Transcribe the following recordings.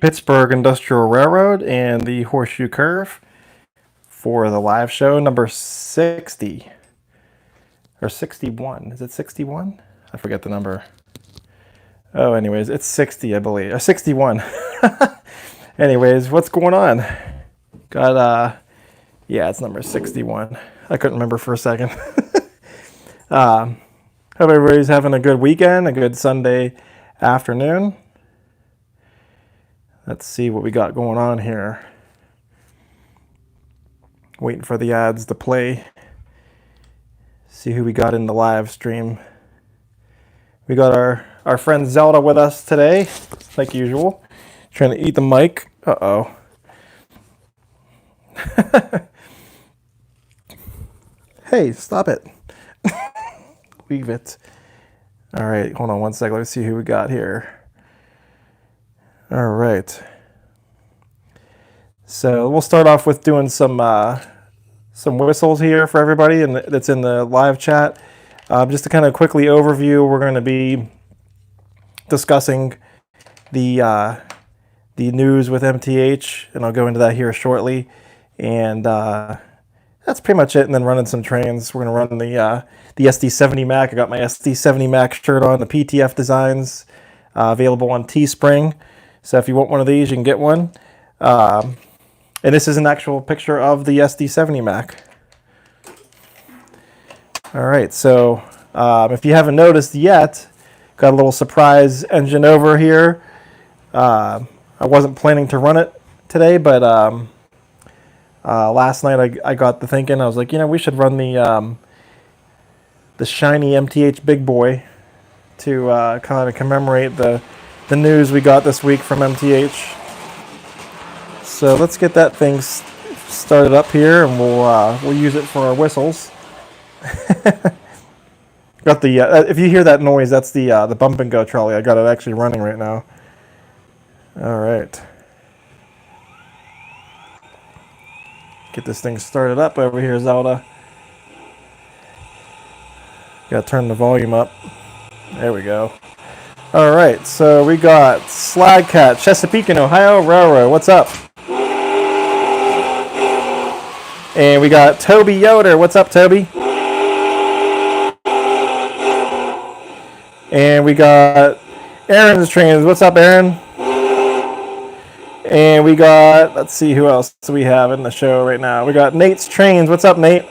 Pittsburgh Industrial Railroad and the Horseshoe Curve for the live show number 60 or 61. Is it 61? I forget the number. Oh, anyways, it's 60, I believe, or 61. Anyways, what's going on? Got yeah, it's number 61. I couldn't remember for a second. Hope everybody's having a good weekend, a good Sunday afternoon. Let's see what we got going on here. Waiting for the ads to play. See who we got in the live stream. We got our friend Zelda with us today, like usual. Trying to eat the mic. Uh-oh. Hey, stop it. Leave it. All right, hold on one second. Let's see who we got here. All right. So we'll start off with doing some whistles here for everybody and that's in the live chat. Just to kind of quickly overview, we're going to be discussing the news with MTH, and I'll go into that here shortly. And that's pretty much it. And then running some trains. We're going to run the SD70 Mac. I got my SD70 Mac shirt on, the PTF designs, available on Teespring. So if you want one of these, you can get one. And this is an actual picture of the SD70 Mac. All right, so if you haven't noticed yet, got a little surprise engine over here. I wasn't planning to run it today, but last night I got to thinking. I was like, we should run the shiny MTH Big Boy to kind of commemorate the news we got this week from MTH. So let's get that thing started up here, and we'll use it for our whistles. Got the if you hear that noise, that's the bump and go trolley. I got it actually running right now. All right, get this thing started up over here, Zelda. Got to turn the volume up. There we go. All right, so we got Slagcat, Chesapeake and Ohio Railroad. What's up? And we got Toby Yoder. What's up, Toby? And we got Aaron's Trains. What's up, Aaron? And we got, let's see who else do we have in the show right now. We got Nate's Trains. What's up, Nate?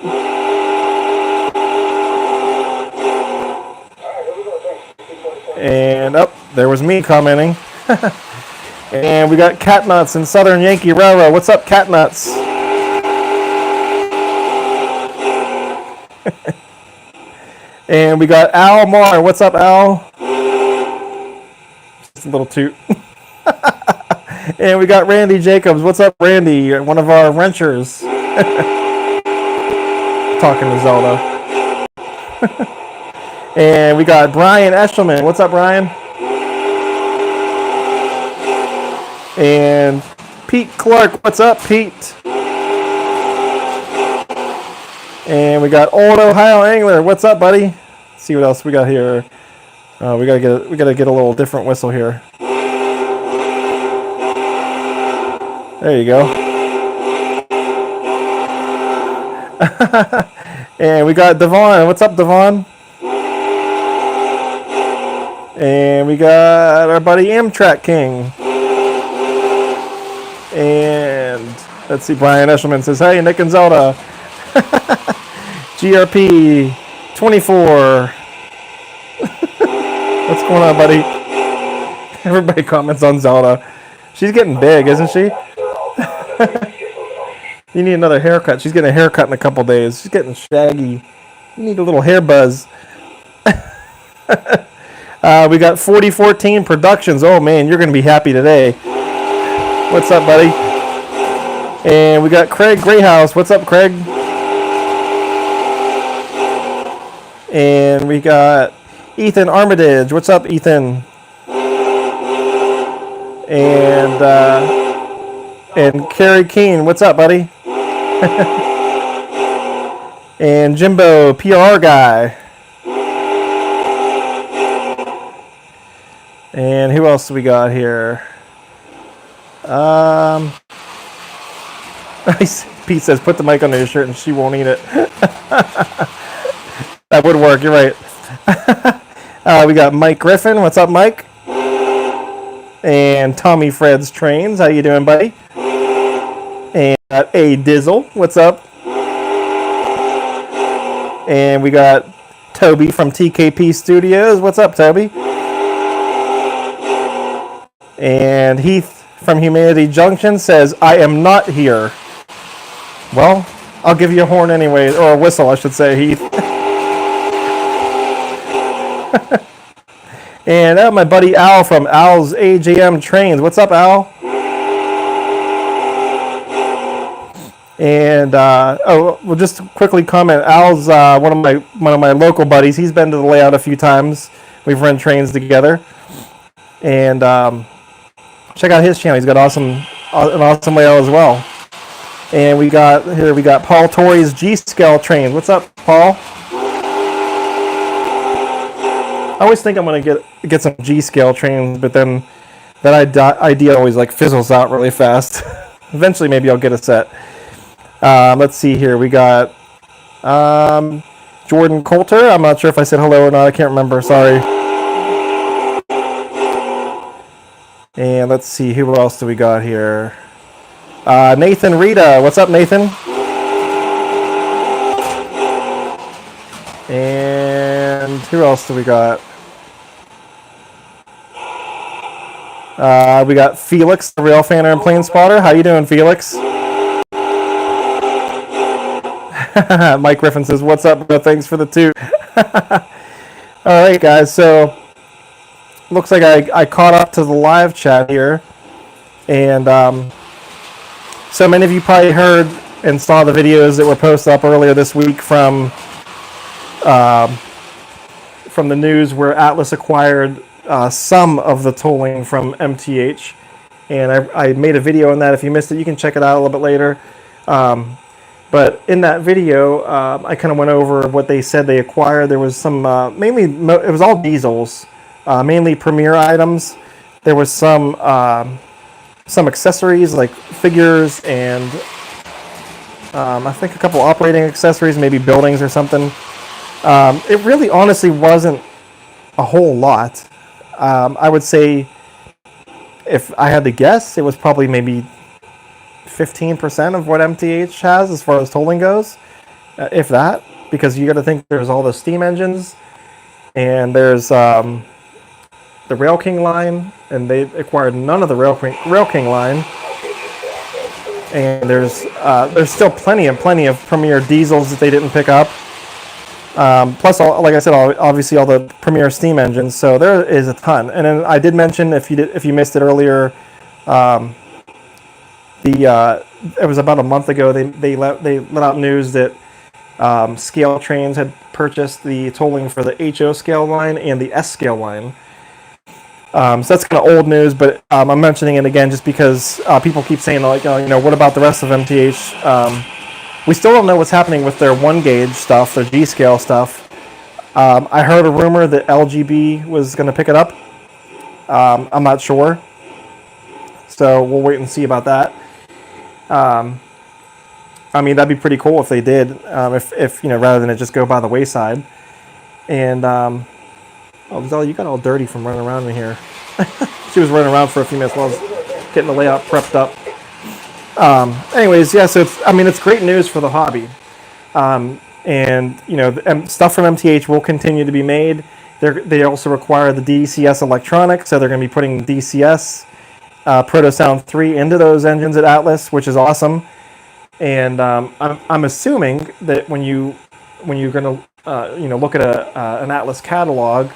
And there was me commenting. And we got Catnuts and Southern Yankee Railroad. What's up, Catnuts? And we got Al Marr. What's up, Al? Just a little toot. And we got Randy Jacobs. What's up, Randy? One of our wrenchers. Talking to Zelda. And we got Brian Eshelman. What's up, Brian? And Pete Clark. What's up, Pete? And we got Old Ohio Angler. What's up, buddy? Let's see what else we got here. We gotta get a little different whistle here. There you go. And we got Devon. What's up, Devon? And we got our buddy Amtrak King. And let's see, Brian Eshelman says, hey, Nick and Zelda. GRP 24. What's going on, buddy? Everybody comments on Zelda. She's getting big, isn't she? You need another haircut. She's getting a haircut in a couple days. She's getting shaggy. You need a little hair buzz. We got 4014 Productions. Oh, man, you're going to be happy today. What's up, buddy? And we got Craig Greyhouse. What's up, Craig? And we got Ethan Armitage. What's up, Ethan? And Kerry Keene. What's up, buddy? And Jimbo, PR guy. And who else do we got here? Pete says, put the mic under your shirt and she won't eat it. That would work, you're right. We got Mike Griffin. What's up, Mike? And Tommy Fred's Trains. How you doing, buddy? And A Dizzle. What's up? And we got Toby from TKP Studios. What's up, Toby? And Heath from Humanity Junction says, I am not here. Well, I'll give you a horn anyway, or a whistle, I should say, Heath. And my buddy Al from Al's AJM Trains. What's up, Al? And we'll just quickly comment. Al's one of my local buddies. He's been to the layout a few times. We've run trains together. And check out his channel. He's got an awesome layout as well. And we got Paul Torrey's G-Scale Trains. What's up, Paul? I always think I'm gonna get some G-Scale trains, but then that idea always like fizzles out really fast. Eventually, maybe I'll get a set. Let's see here. We got Jordan Coulter. I'm not sure if I said hello or not. I can't remember. Sorry. And let's see. Who else do we got here? Nathan Rita. What's up, Nathan? And who else do we got? We got Felix, the Rail Fanner and Plane Spotter. How you doing, Felix? Mike Griffin says, what's up, bro? Thanks for the toot. All right, guys. So, looks like I caught up to the live chat here. And so many of you probably heard and saw the videos that were posted up earlier this week from the news where Atlas acquired some of the tooling from MTH. And I made a video on that. If you missed it, you can check it out a little bit later. But in that video, I kind of went over what they said they acquired. There was some, mainly, it was all diesels, mainly Premier items. There was some accessories like figures and I think a couple operating accessories, maybe buildings or something. It really honestly wasn't a whole lot. I would say, if I had to guess, it was probably maybe 15% of what MTH has as far as tolling goes, if that, because you got to think there's all the steam engines, and there's the Rail King line, and they acquired none of the Rail King line, and there's still plenty of Premier diesels that they didn't pick up. Plus, like I said, obviously all the Premier steam engines. So there is a ton. And then I did mention, if you missed it earlier, it was about a month ago. They let out news that Scale Trains had purchased the tolling for the HO scale line and the S scale line. So that's kind of old news, but I'm mentioning it again just because people keep saying, like, what about the rest of MTH? We still don't know what's happening with their 1 gauge stuff, their G scale stuff. I heard a rumor that LGB was going to pick it up. I'm not sure, so we'll wait and see about that. I mean, that'd be pretty cool if they did, if rather than it just go by the wayside. And oh, you got all dirty from running around in here. She was running around for a few minutes while I was getting the layout prepped up. Anyways, yeah, so it's great news for the hobby. And stuff from MTH will continue to be made. They also require the DCS electronics, so they're going to be putting DCS Proto Sound 3 into those engines at Atlas, which is awesome. And I'm assuming that when you're going to look at an Atlas catalog,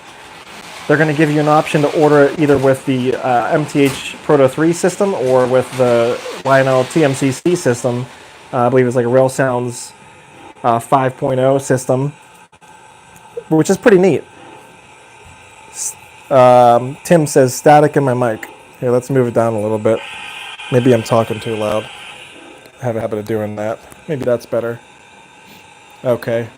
they're going to give you an option to order it either with the MTH Proto 3 system or with the Lionel TMCC system. I believe it's like a Rail Sounds 5.0 system, which is pretty neat. Tim says static in my mic. Here, let's move it down a little bit. Maybe I'm talking too loud. I have a habit of doing that. Maybe that's better. Okay.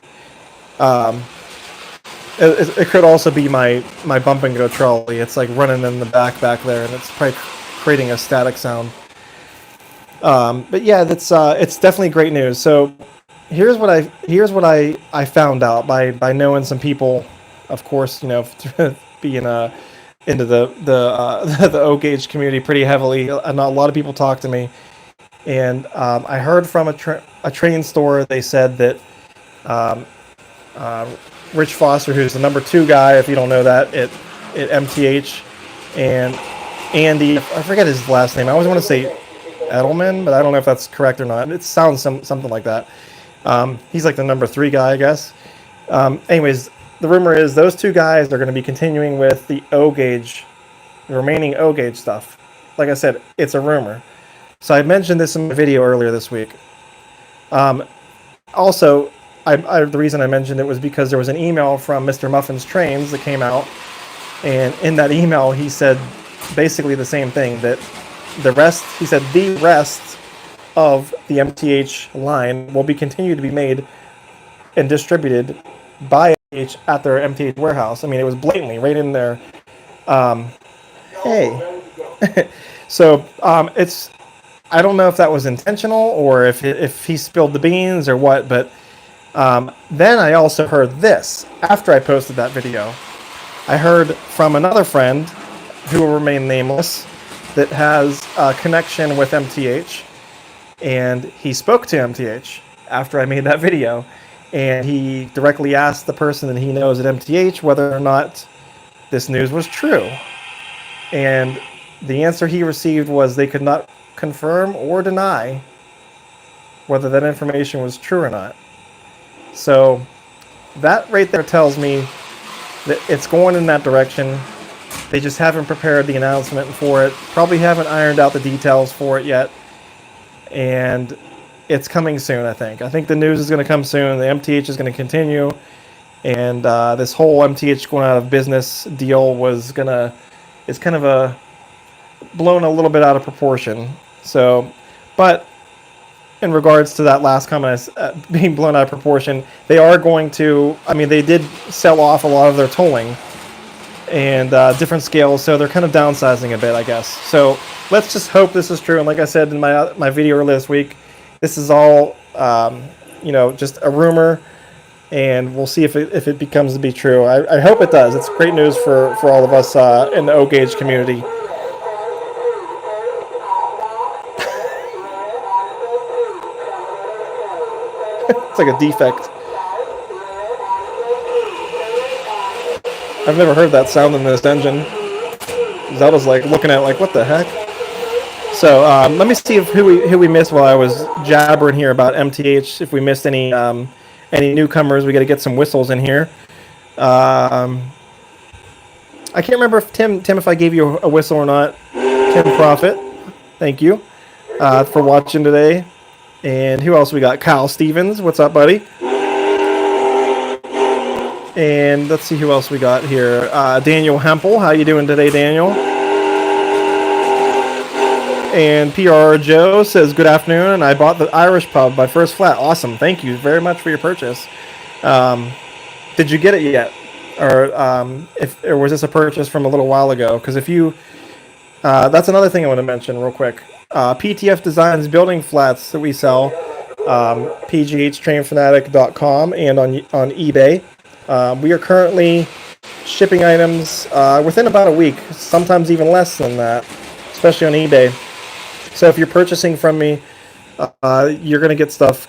It could also be my bump and go trolley. It's like running in the back there, and it's probably creating a static sound. But yeah, that's it's definitely great news. So here's what I found out by knowing some people, of course, you know, being into the O gauge community pretty heavily. And a lot of people talk to me, and I heard from a train store. They said that Rich Foster, who's the #2 guy, if you don't know that, at MTH, and Andy, I forget his last name. I always want to say Edelman, but I don't know if that's correct or not. It sounds something like that. He's like the #3 guy, I guess. Anyways, the rumor is those two guys are going to be continuing with the O gauge, the remaining O gauge stuff. Like I said, it's a rumor. So I mentioned this in my video earlier this week. Also, the reason I mentioned it was because there was an email from Mr. Muffin's Trains that came out, and in that email he said basically the same thing, that the rest of the MTH line will be continued to be made and distributed by MTH at their MTH warehouse. I mean, it was blatantly right in there. Hey. So it's, I don't know if that was intentional or if he spilled the beans or what, but then I also heard this after I posted that video. I heard from another friend who will remain nameless that has a connection with MTH, and he spoke to MTH after I made that video, and he directly asked the person that he knows at MTH whether or not this news was true. And the answer he received was they could not confirm or deny whether that information was true or not. So that right there tells me that it's going in that direction. They just haven't prepared the announcement for it, probably haven't ironed out the details for it yet, and it's coming soon, I think. I think the news is going to come soon, the MTH is going to continue, and this whole MTH going out of business deal is kind of blown a little bit out of proportion. So, but in regards to that last comment, being blown out of proportion, they are going to, I mean, they did sell off a lot of their tolling and different scales, so they're kind of downsizing a bit, I guess. So let's just hope this is true. And like I said in my video earlier this week, this is all just a rumor, and we'll see if it becomes to be true. I hope it does. It's great news for all of us in the O gauge community. It's like a defect. I've never heard that sound in this engine. Zelda's like looking at it like, what the heck? So let me see who we missed while I was jabbering here about MTH. If we missed any newcomers, we got to get some whistles in here. I can't remember if Tim, if I gave you a whistle or not. Tim Profit, thank you for watching today. And who else we got? Kyle Stevens, what's up, buddy? And let's see who else we got here. Daniel Hempel, how you doing today, Daniel? And PR Joe says, good afternoon, and I bought the Irish pub by First Flat. Awesome, thank you very much for your purchase. Did you get it yet? Or was this a purchase from a little while ago? Because if you, that's another thing I want to mention real quick. PTF Designs building flats that we sell, PghTrainFanatic.com and on eBay. We are currently shipping items within about a week, sometimes even less than that, especially on eBay. So if you're purchasing from me, you're going to get stuff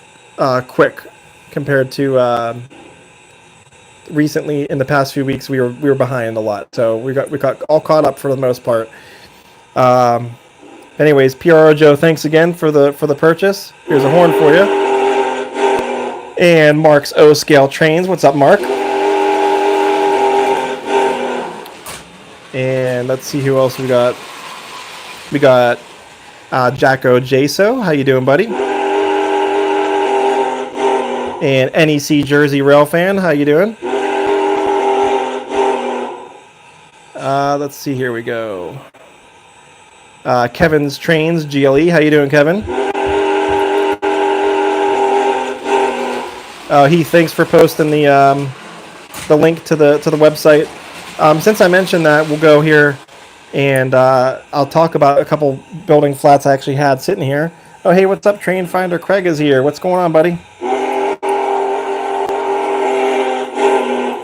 quick compared to recently. In the past few weeks, we were behind a lot, so we got all caught up for the most part. Anyways, PRO Joe, thanks again for the purchase. Here's a horn for you. And Mark's O Scale Trains. What's up, Mark? And let's see who else we got. We got Jacko Jaso. How you doing, buddy? And NEC Jersey Rail Fan. How you doing? Let's see. Here we go. Kevin's Trains GLE. How you doing, Kevin? Heath, thanks for posting the link to the website. Since I mentioned that, we'll go here And I'll talk about a couple building flats I actually had sitting here. Oh, hey, what's up, Train Finder? Craig is here. What's going on, buddy?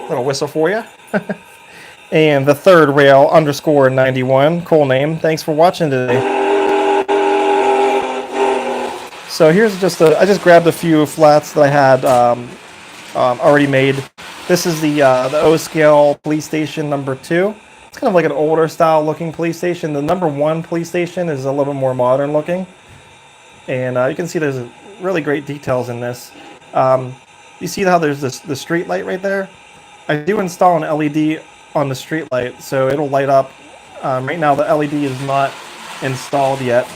Little whistle for you. And the third rail _91. Cool name. Thanks for watching today. So here's just I just grabbed a few flats that I had already made. This is the O-scale police station number 2. It's kind of like an older style looking police station. The number 1 police station is a little bit more modern looking. And you can see there's really great details in this. You see how there's the street light right there? I do install an LED on the street light, so it'll light up. Right now the LED is not installed yet.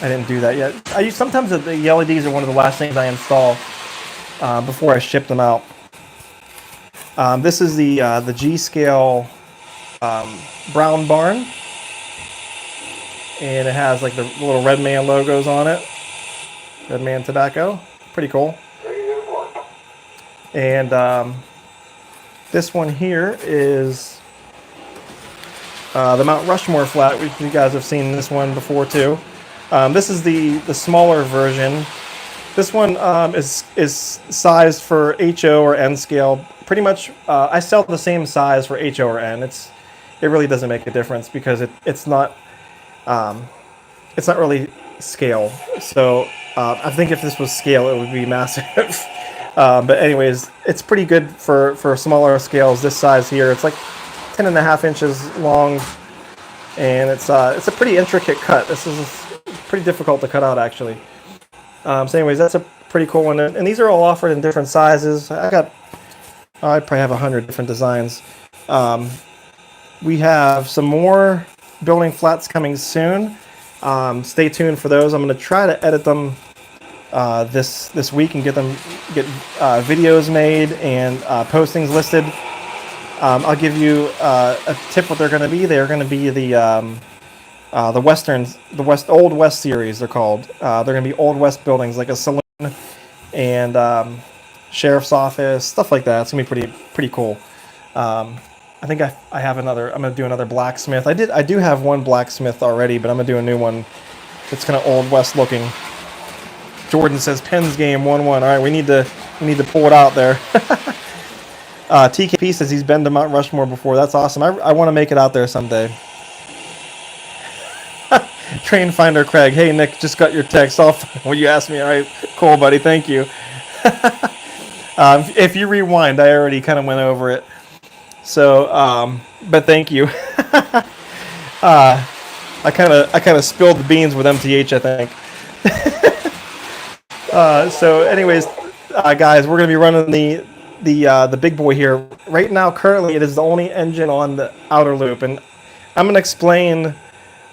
I didn't do that yet. Sometimes the LEDs are one of the last things I install before I ship them out. This is the G-scale brown barn, and it has like the little Red Man logos on it. Red Man Tobacco, pretty cool. And this one here is the Mount Rushmore flat. You guys have seen this one before too. This is the smaller version. This one is sized for HO or N scale. Pretty much, I sell the same size for HO or N. It really doesn't make a difference because it's not really scale. So I think if this was scale, it would be massive. But anyways, it's pretty good for smaller scales. This size here, it's like 10.5 inches long, and it's a pretty intricate cut. This is pretty difficult to cut out actually. So anyways, that's a pretty cool one, and these are all offered in different sizes. I probably have 100 different designs. We have some more building flats coming soon. Stay tuned for those. I'm going to try to edit them this week and get videos made and postings listed. I'll give you a tip what they're going to be. They're going to be the westerns, Old West series. They're called. They're going to be Old West buildings like a saloon and sheriff's office, stuff like that. It's going to be pretty cool. I think I have another. I'm going to do another blacksmith. I do have one blacksmith already, but I'm going to do a new one. It's kind of Old West looking. Jordan says Penn's game 1-1. All right, we need to pull it out there. TKP says he's been to Mount Rushmore before. That's awesome. I want to make it out there someday. Train Finder Craig. Hey Nick, just got your text off when you asked me. All right, cool, buddy. Thank you. If you rewind, I already kind of went over it. So, but thank you. I kind of spilled the beans with MTH, I think. So, anyways, guys, we're gonna be running the big boy here right now. Currently, it is the only engine on the outer loop, and I'm gonna explain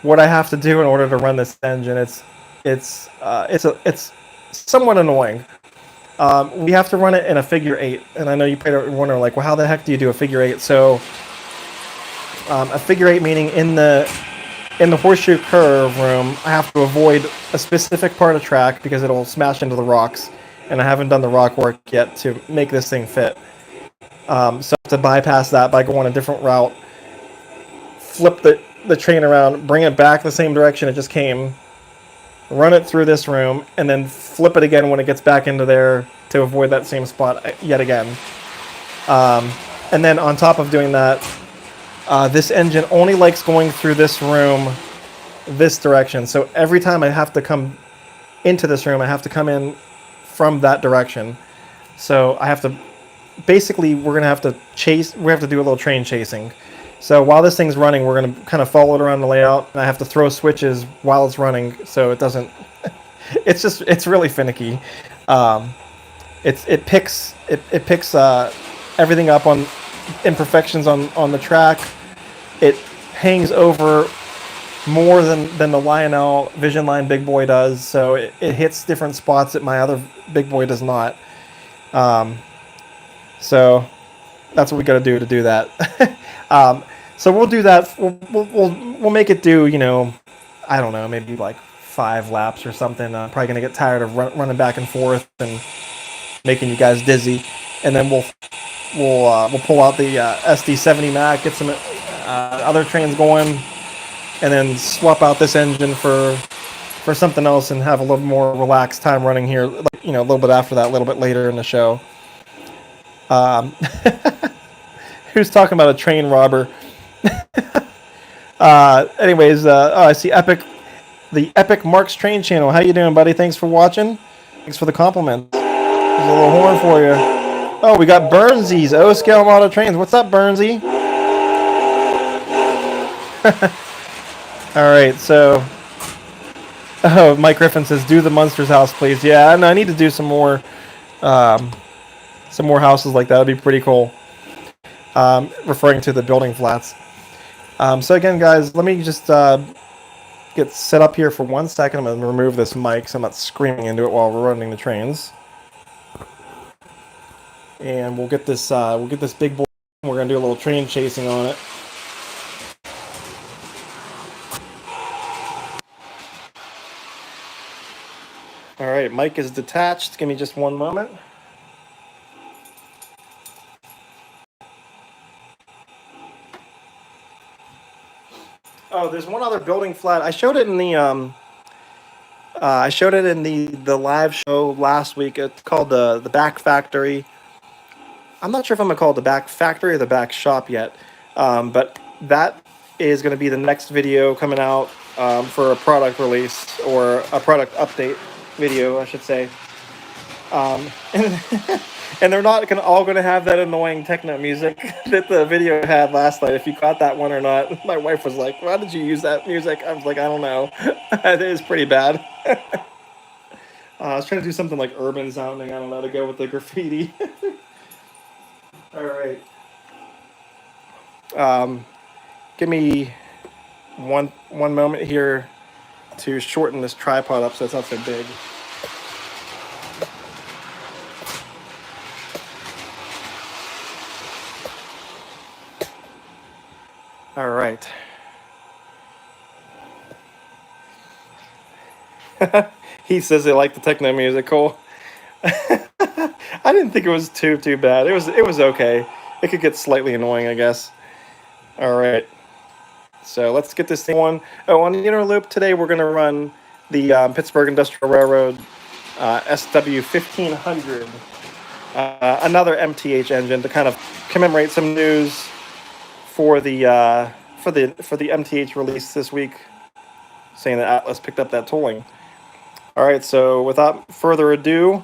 what I have to do in order to run this engine. It's somewhat annoying. We have to run it in a figure 8, and I know you probably wonder, like, well, how the heck do you do a figure 8? So, a figure 8 meaning in the horseshoe curve room, I have to avoid a specific part of track because it'll smash into the rocks, and I haven't done the rock work yet to make this thing fit. So to bypass that by going a different route, flip the train around, bring it back the same direction it just came, run it through this room, and then flip it again when it gets back into there to avoid that same spot yet again. And then on top of doing that, this engine only likes going through this room this direction. So every time I have to come into this room, I have to come in from that direction. So I have to, basically, we're going to have to do a little train chasing. So while this thing's running, we're going to kind of follow it around the layout, and I have to throw switches while it's running so it doesn't, it's really finicky. It picks everything up on imperfections on the track. It hangs over more than the Lionel Vision Line Big Boy does, so it hits different spots that my other Big Boy does not. So that's what we got to do that. So we'll do that. We'll make it do, I don't know, maybe like 5 laps or something. I'm probably gonna get tired of running back and forth and making you guys dizzy, and then we'll pull out the SD70 Mac, get some other trains going, and then swap out this engine for something else and have a little more relaxed time running here, like, you know, a little bit after that, a little bit later in the show. Who's talking about a train robber? Anyways, oh, I see the Epic Mark's Train channel. How you doing, buddy? Thanks for watching. Thanks for the compliment. There's a little horn for you. Oh, we got Burnsy's O-Scale Model Trains. What's up, Burnsy? All right, so... Oh, Mike Griffin says, do the Munsters house, please. Yeah, and I need to do some more houses like that. Would be pretty cool. Referring to the building flats. So again, guys, let me just get set up here for 1 second. I'm going to remove this mic so I'm not screaming into it while we're running the trains. And we'll get this big boy. We're going to do a little train chasing on it. All right, mic is detached. Give me just one moment. Oh, there's one other building flat. I showed it in the live show last week. It's called the Back Factory. I'm not sure if I'm gonna call it the Back Factory or the Back Shop yet, but that is going to be the next video coming out for a product release or a product update video, I should say. And they're not all going to have that annoying techno music that the video had last night. If you caught that one or not, my wife was like, "Why did you use that music?" I was like, "I don't know." It is pretty bad. I was trying to do something like urban sounding. I don't know, to go with the graffiti. All right. Give me one moment here to shorten this tripod up so it's not so big. All right. He says they like the techno music. Cool. I didn't think it was too bad. It was okay. It could get slightly annoying, I guess. All right. So let's get this thing on. Oh, on the inner loop today, we're going to run the Pittsburgh Industrial Railroad SW 1500, another MTH engine to kind of commemorate some news for the MTH release this week, saying that Atlas picked up that tooling. All right, so without further ado,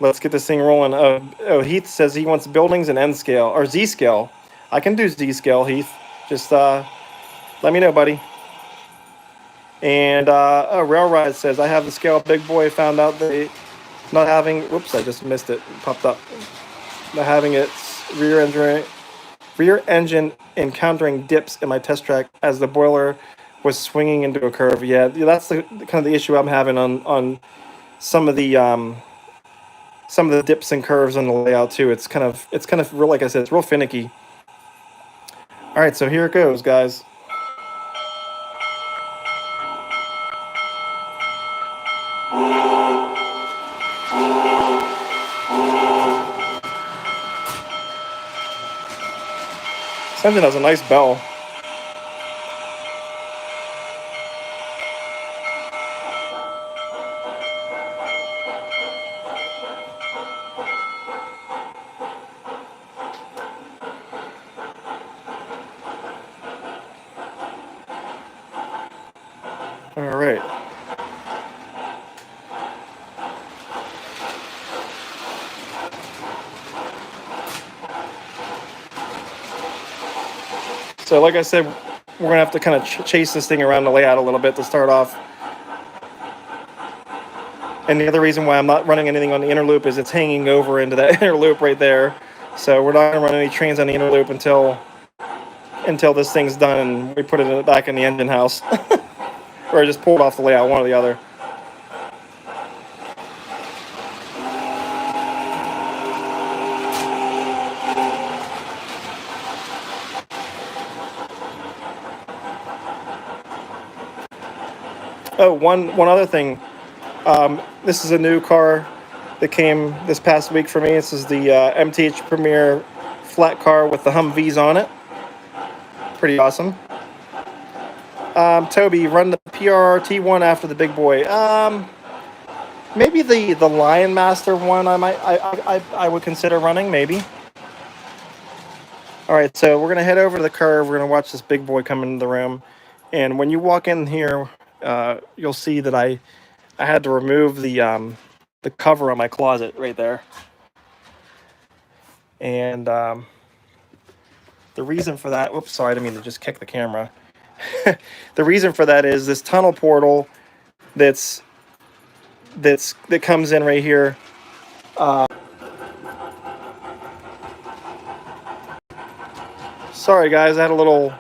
let's get this thing rolling. Oh, Heath says he wants buildings and N scale or Z scale. I can do Z scale, Heath. Just let me know, buddy. And Railride says I have the scale big boy. Found out they not having. Whoops, I just missed it. It popped up. Not having its rear engine encountering dips in my test track as the boiler was swinging into a curve. Yeah, that's the kind of the issue I'm having on some of the dips and curves on the layout too. It's kind of real, like I said, it's real finicky. All right, so here it goes, guys. This engine has a nice bell. All right. So like I said, we're going to have to kind of chase this thing around the layout a little bit to start off. And the other reason why I'm not running anything on the inner loop is it's hanging over into that inner loop right there. So we're not going to run any trains on the inner loop until this thing's done and we put it back in the engine house. Or just pull it off the layout, one or the other. Oh, one other thing. This is a new car that came this past week for me. This is the MTH Premier flat car with the Humvees on it. Pretty awesome. Toby, run the PghT1 after the big boy. Maybe the LionMaster one. I would consider running, maybe. All right, so we're gonna head over to the curve. We're gonna watch this big boy come into the room, and when you walk in here, you'll see that I had to remove the cover on my closet right there, and the reason for that. Oops, sorry, I didn't mean to just kick the camera. The reason for that is this tunnel portal that comes in right here. Sorry guys, I had a little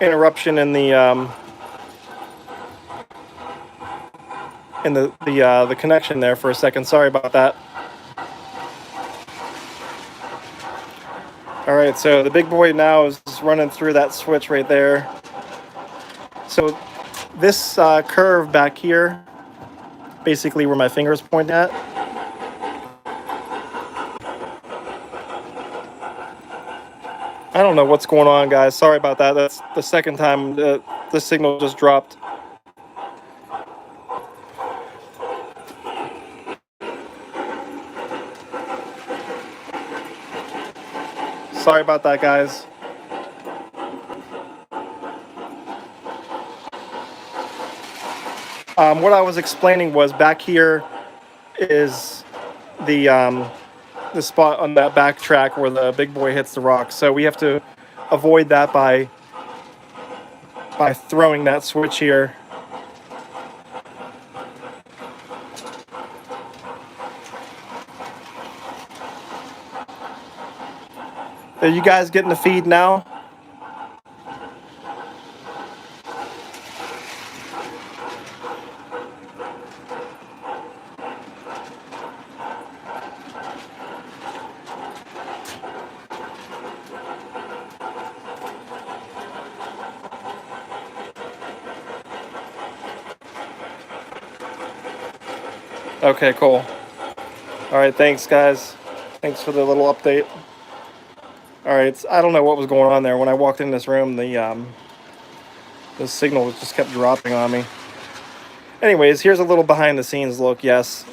interruption in the connection there for a second. Sorry about that. All right, so the big boy now is running through that switch right there. So this curve back here, basically where my fingers point at, I don't know what's going on, guys. Sorry about that. That's the second time the signal just dropped. Sorry about that, guys. What I was explaining was back here is the spot on that back track where the big boy hits the rocks. So we have to avoid that by throwing that switch here. Are you guys getting the feed now? Okay, cool. All right, thanks, guys. Thanks for the little update. All right, I don't know what was going on there. When I walked in this room, the signal just kept dropping on me. Anyways, here's a little behind-the-scenes look. Yes,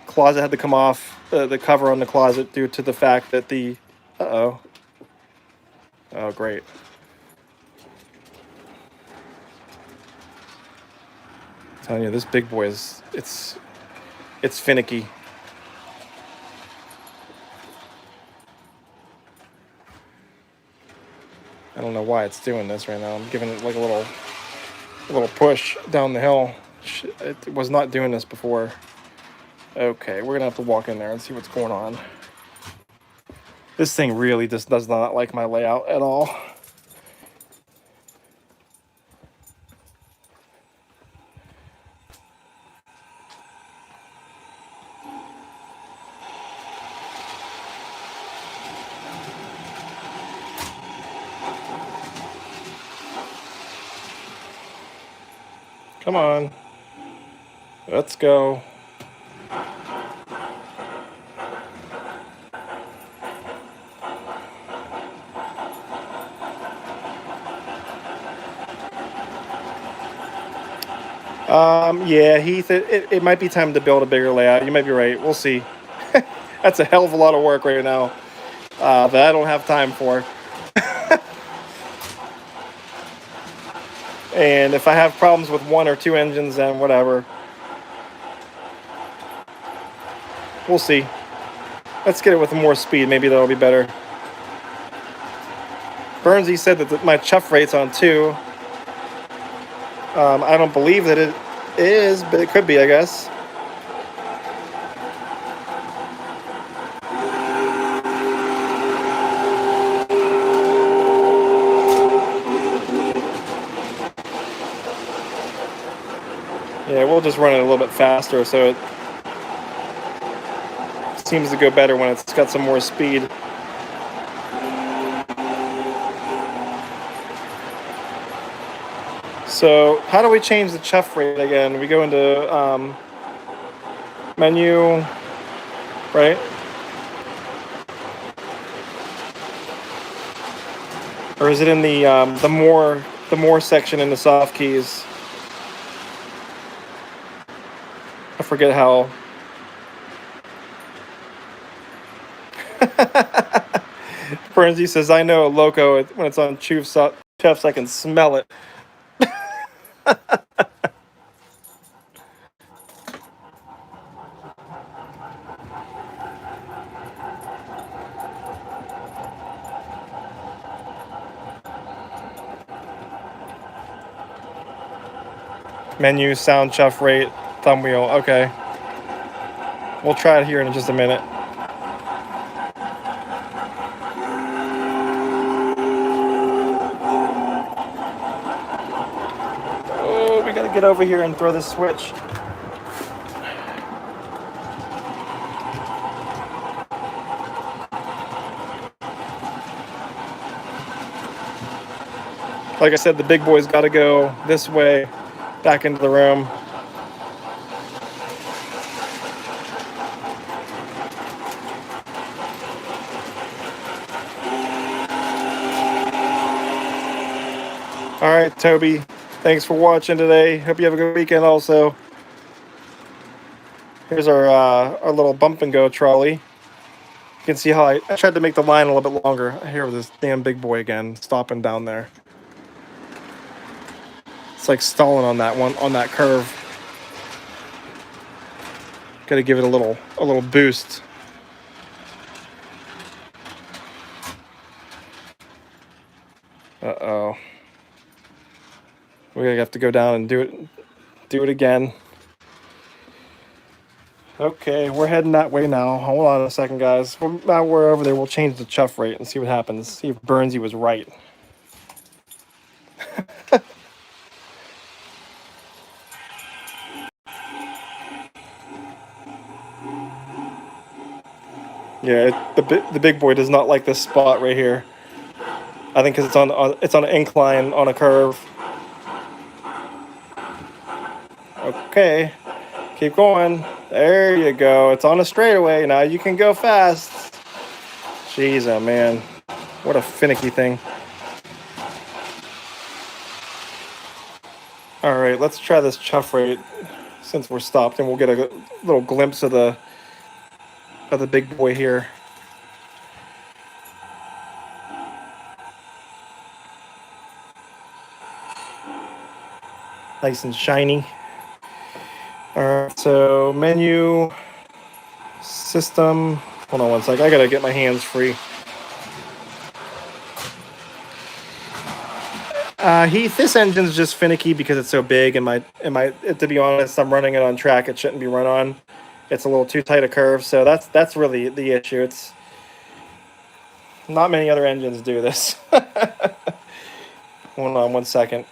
closet had to come off, the cover on the closet, due to the fact that the... Uh-oh. Oh, great. I'm telling you, this big boy is... It's finicky. I don't know why it's doing this right now. I'm giving it like a little push down the hill. It was not doing this before. Okay, we're gonna have to walk in there and see what's going on. This thing really just does not like my layout at all. Come on. Let's go. Yeah, Heath, it might be time to build a bigger layout. You might be right. We'll see. That's a hell of a lot of work right now that I don't have time for. And if I have problems with one or two engines, then whatever. We'll see. Let's get it with more speed. Maybe that'll be better. Burnsy said that my chuff rate's on 2. I don't believe that it is, but it could be, I guess. Yeah, we'll just run it a little bit faster so it seems to go better when it's got some more speed. So how do we change the chuff rate again? We go into menu, right? Or is it in the more the more section in the soft keys. I forget how. Frenzy says, I know a loco when it's on chuffs, I can smell it. Menu, sound, chuff rate, thumb wheel. Okay. We'll try it here in just a minute. Oh, we gotta get over here and throw this switch. Like I said, the big boy's got to go this way, back into the room. All right, Toby, thanks for watching today. Hope you have a good weekend also. Here's our little bump and go trolley. You can see how I tried to make the line a little bit longer. I hear this damn big boy again, stopping down there. It's like stalling on that one, on that curve. Got to give it a little boost. Uh-oh. We're gonna have to go down and do it again. Okay, we're heading that way now. Hold on a second, guys. Now we're over there. We'll change the chuff rate and see what happens. See if Burnsy was right. Yeah, the big boy does not like this spot right here. I think because it's on an incline on a curve. Okay, keep going. There you go. It's on a straightaway. Now you can go fast. Jeez, oh man, what a finicky thing. All right, let's try this chuff rate since we're stopped, and we'll get a little glimpse of the big boy here. Nice and shiny. All right, so menu, system. Hold on one sec. I gotta get my hands free. Heath, this engine's just finicky because it's so big, and to be honest, I'm running it on track it shouldn't be run on. It's a little too tight a curve, so that's really the issue. It's not many other engines do this. Hold on one second.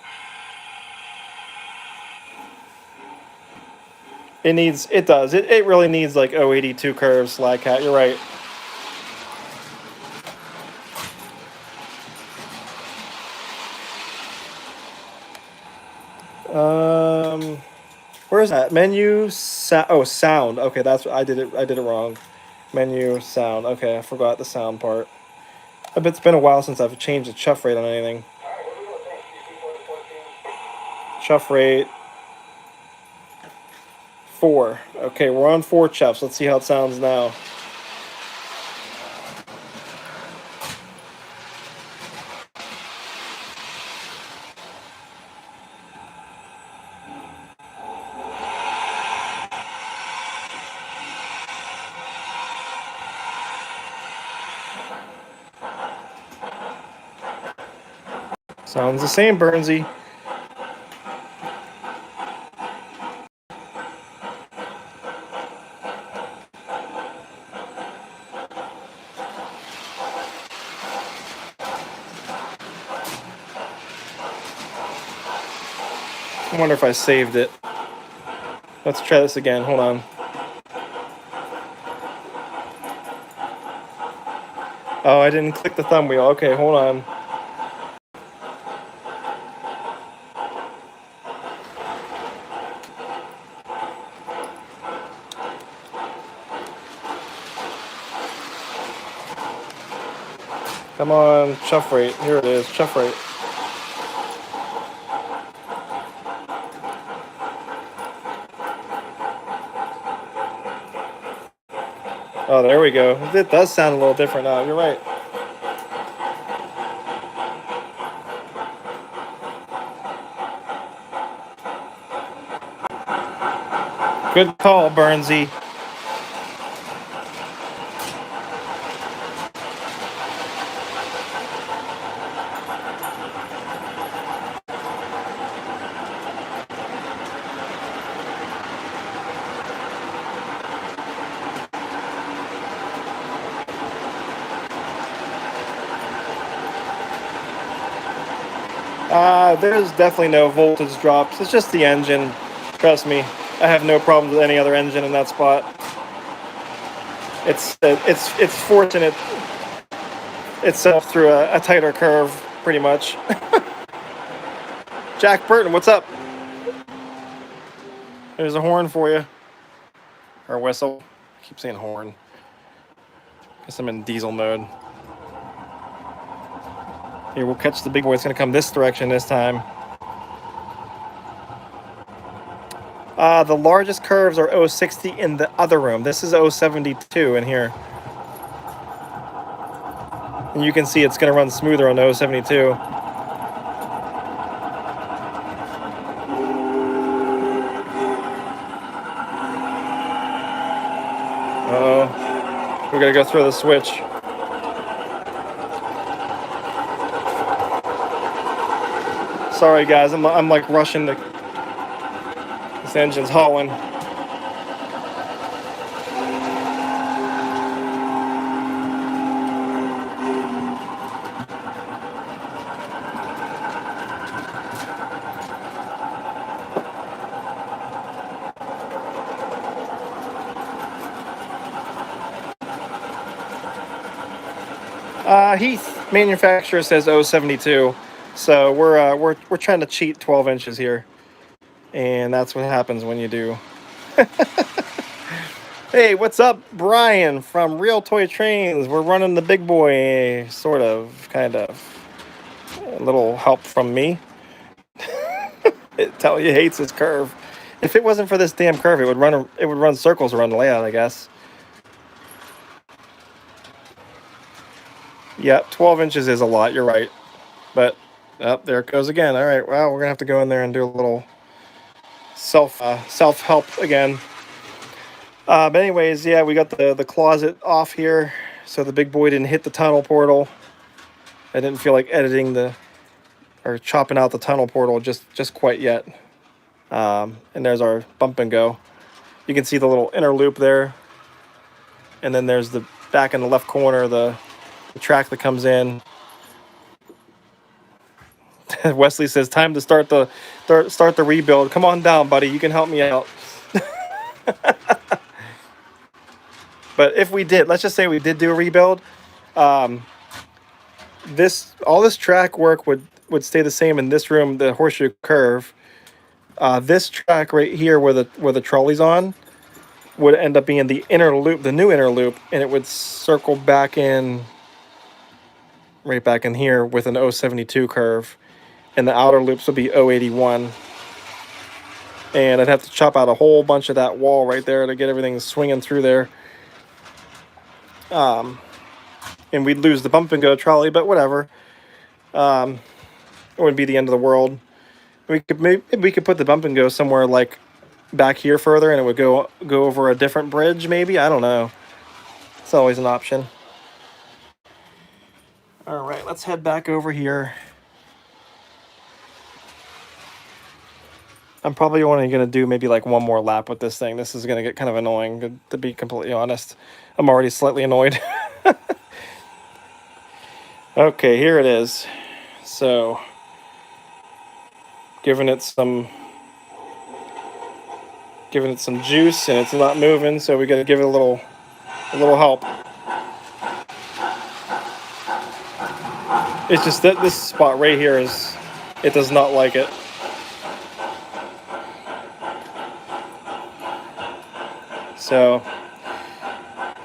It really needs like 082 curves, Slack Cat. You're right. Where is that? Menu, sound. Okay, I did it wrong. Menu, sound. Okay, I forgot the sound part. I bet it's been a while since I've changed the chuff rate on anything. Chuff rate 4. Okay, we're on 4 chuffs. Let's see how it sounds now. Sounds the same, Burnsy. I wonder if I saved it. Let's try this again. Hold on. Oh, I didn't click the thumb wheel. Okay, hold on. Come on, chuff rate. Here it is, chuff rate. Oh, there we go. It does sound a little different now. You're right. Good call, Burnsy. There's definitely no voltage drops. It's just the engine. Trust me, I have no problems with any other engine in that spot. It's fortunate itself through a tighter curve, pretty much. Jack Burton, what's up? There's a horn for you. Or whistle. I keep saying horn. Guess I'm in diesel mode. Here, we'll catch the big boy. It's going to come this direction this time. The largest curves are 060 in the other room. This is 072 in here. And you can see it's going to run smoother on 072. Uh-oh. We're going to go throw the switch. Sorry, guys. I'm like rushing the... This engine's hauling. Heath manufacturer says 072, so we're trying to cheat 12 inches here, and that's what happens when you do. Hey, what's up, Brian from Real Toy Trains? We're running the big boy, sort of, kind of. A little help from me. It tell you hates this curve. If it wasn't for this damn curve, it would run circles around the layout, I guess. Yeah, 12 inches is a lot, you're right. But, there it goes again. All right, well, we're going to have to go in there and do a little self-help again. But anyways, yeah, we got the closet off here, so the big boy didn't hit the tunnel portal. I didn't feel like editing or chopping out the tunnel portal just quite yet. And there's our bump and go. You can see the little inner loop there. And then there's the back in the left corner, the track that comes in. Wesley says, time to start the rebuild. Come on down, buddy. You can help me out. But if we did, let's just say we did do a rebuild, all this track work would stay the same in this room, the horseshoe curve. This track right here where the trolley's on would end up being the inner loop, the new inner loop, and it would circle back in right back in here with an 072 curve, and the outer loops would be 081. And I'd have to chop out a whole bunch of that wall right there to get everything swinging through there. And we'd lose the bump and go trolley, but whatever. It wouldn't be the end of the world. We could put the bump and go somewhere like back here further, and it would go over a different bridge, maybe. I don't know. It's always an option. All right, let's head back over here. I'm probably only going to do maybe like one more lap with this thing. This is going to get kind of annoying, to be completely honest. I'm already slightly annoyed. Okay, here it is. So, giving it some juice, and it's not moving, so we got to give it a little help. It's just that this spot right here it does not like it. So,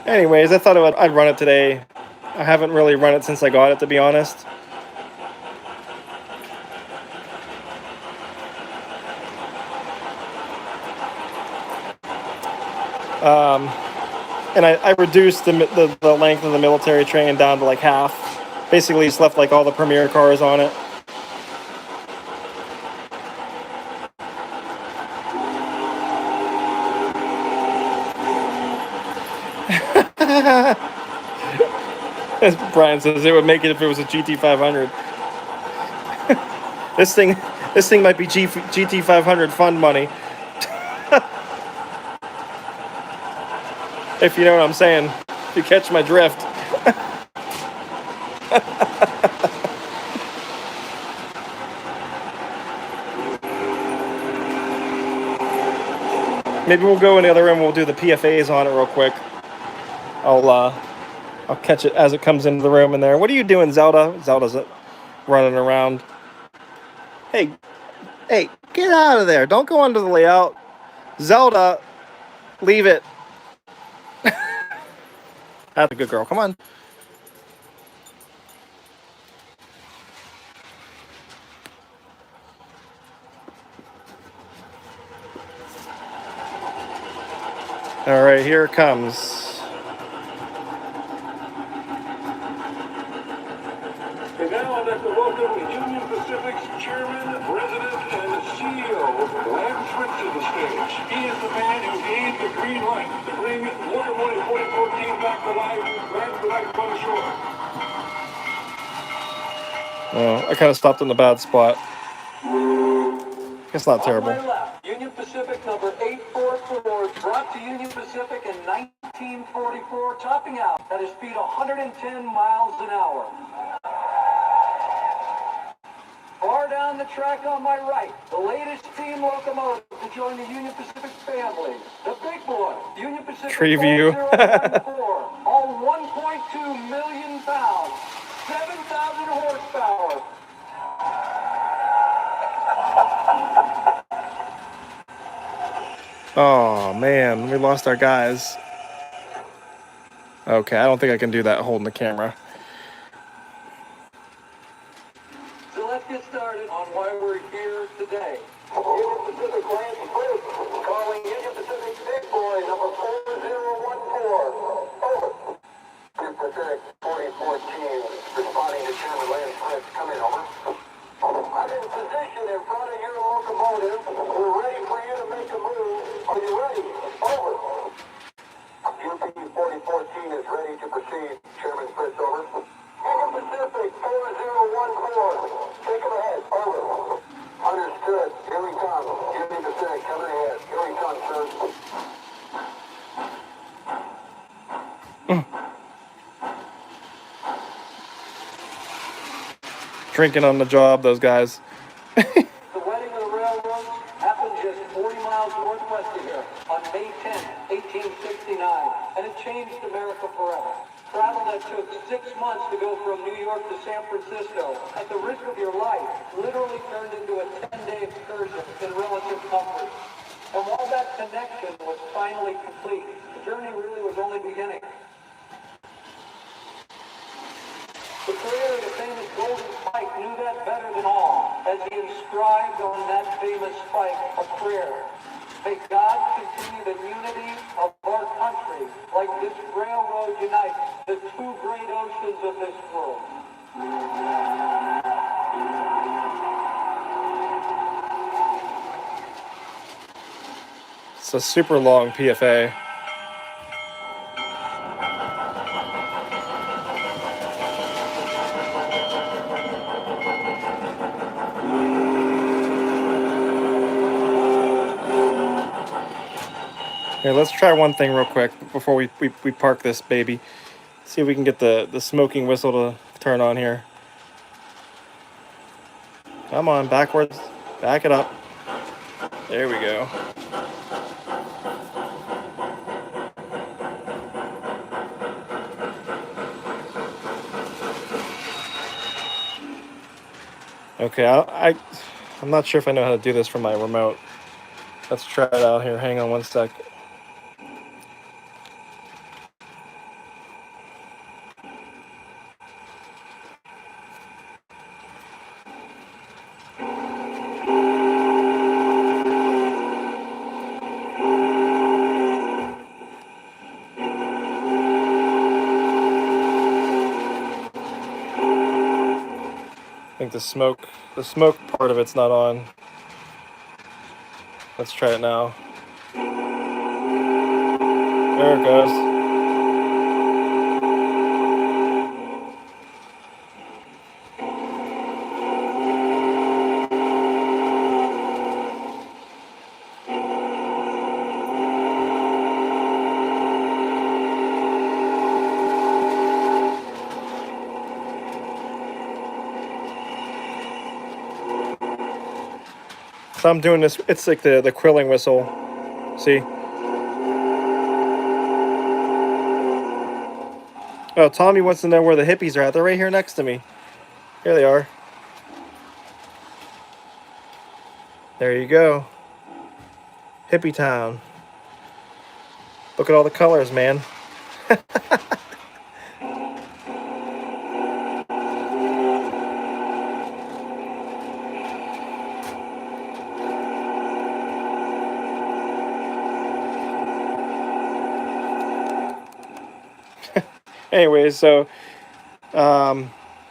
anyways, I thought I'd run it today. I haven't really run it since I got it, to be honest. And I reduced the length of the military train down to like half. Basically, just left like all the premier cars on it. As Brian says, it would make it if it was a GT500. This thing might be GT500 fund money. If you know what I'm saying. If you catch my drift. Maybe we'll go in the other room. We'll do the PFAs on it real quick. I'll catch it as it comes into the room in there. What are you doing, Zelda? Zelda's running around. Hey, get out of there. Don't go under the layout. Zelda, leave it. That's a good girl. Come on. All right, here it comes. And now I'd like to welcome Union Pacific's chairman, president, and CEO, Lance Fritz, to the stage. He is the man who gave the green light to bring Locomotive 2014 back to life. Lance, would like to go ashore. Oh, I kind of stopped in the bad spot. It's not terrible. On my left, Union Pacific number 844, brought to Union Pacific in 1944, topping out at a speed 110 miles an hour. Far down the track on my right, the latest steam locomotive to join the Union Pacific family. The big boy, Union Pacific Tree view. 4014, all 1.2 million pounds, 7,000 horsepower. Oh man, we lost our guys. Okay, I don't think I can do that holding the camera. So let's get started on why we're here today. Union Pacific Lance Fritz, calling Union Pacific big boy number 4014. Over. Union Pacific 4014, responding to Chairman Lance Fritz. Come in, over. I'm in position in front of your locomotive. We're ready for you to make a move. Are you ready? Over. UP 4014 is ready to proceed. Chairman Fritz, over. Union Pacific 4014. Take it ahead. Over. Understood. Here we come. Union Pacific coming ahead. Here we come, sir. Drinking on the job, those guys. The wedding of the railroads happened just 40 miles northwest of here on May 10, 1869, and it changed America forever. Travel that took 6 months to go from New York to San Francisco at the risk of your life literally turned into a 10-day excursion in relative comfort. And while that connection was finally complete, the journey really was only beginning. The creator of the famous golden spike knew that better than all, as he inscribed on that famous spike a prayer. May God continue the unity of our country like this railroad unites the two great oceans of this world. It's a super long PFA. Here, let's try one thing real quick before we park this baby. See if we can get the smoking whistle to turn on here. Come on, backwards. Back it up. There we go. Okay, I'm not sure if I know how to do this from my remote. Let's try it out here. Hang on one sec. think the smoke part of it's not on. Let's try it now. There it goes. So I'm doing this, it's like the quilling whistle. See? Oh, Tommy wants to know where the hippies are at. They're right here next to me. Here they are. There you go. Hippie town. Look at all the colors, man. Anyways, so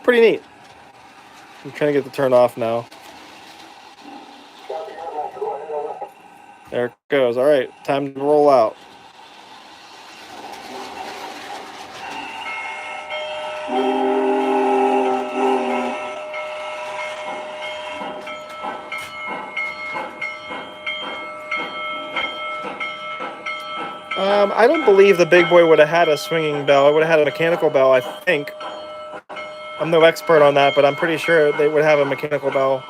pretty neat. I'm trying to get the turn off now. There it goes. All right, time to roll out. I don't believe the big boy would have had a swinging bell. It would have had a mechanical bell, I think. I'm no expert on that, but I'm pretty sure they would have a mechanical bell.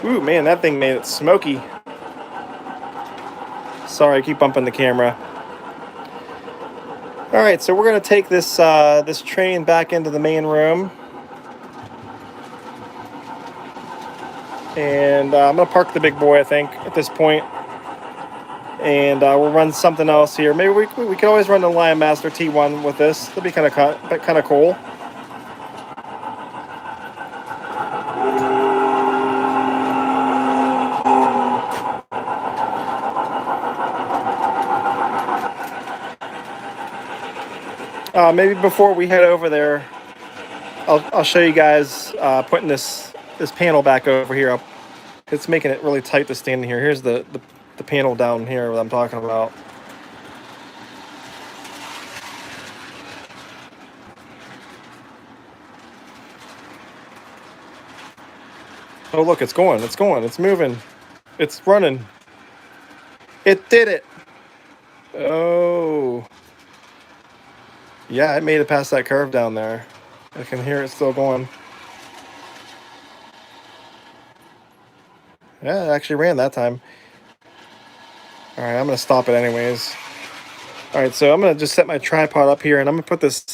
Ooh, man, that thing made it smoky. Sorry, I keep bumping the camera. All right, so we're gonna take this this train back into the main room, and I'm gonna park the big boy, I think, at this point, and we'll run something else here. Maybe we can always run the LionMaster T1 with this. That'd be kind of cool. Maybe before we head over there, I'll show you guys putting this panel back over here. It's making it really tight to stand here. Here's the panel down here that I'm talking about. Oh look, it's going, it's moving, it's running. It did it. Oh. Yeah, it made it past that curve down there. I can hear it still going. Yeah, it actually ran that time. All right, I'm gonna stop it anyways. All right, so I'm gonna just set my tripod up here, and I'm gonna put this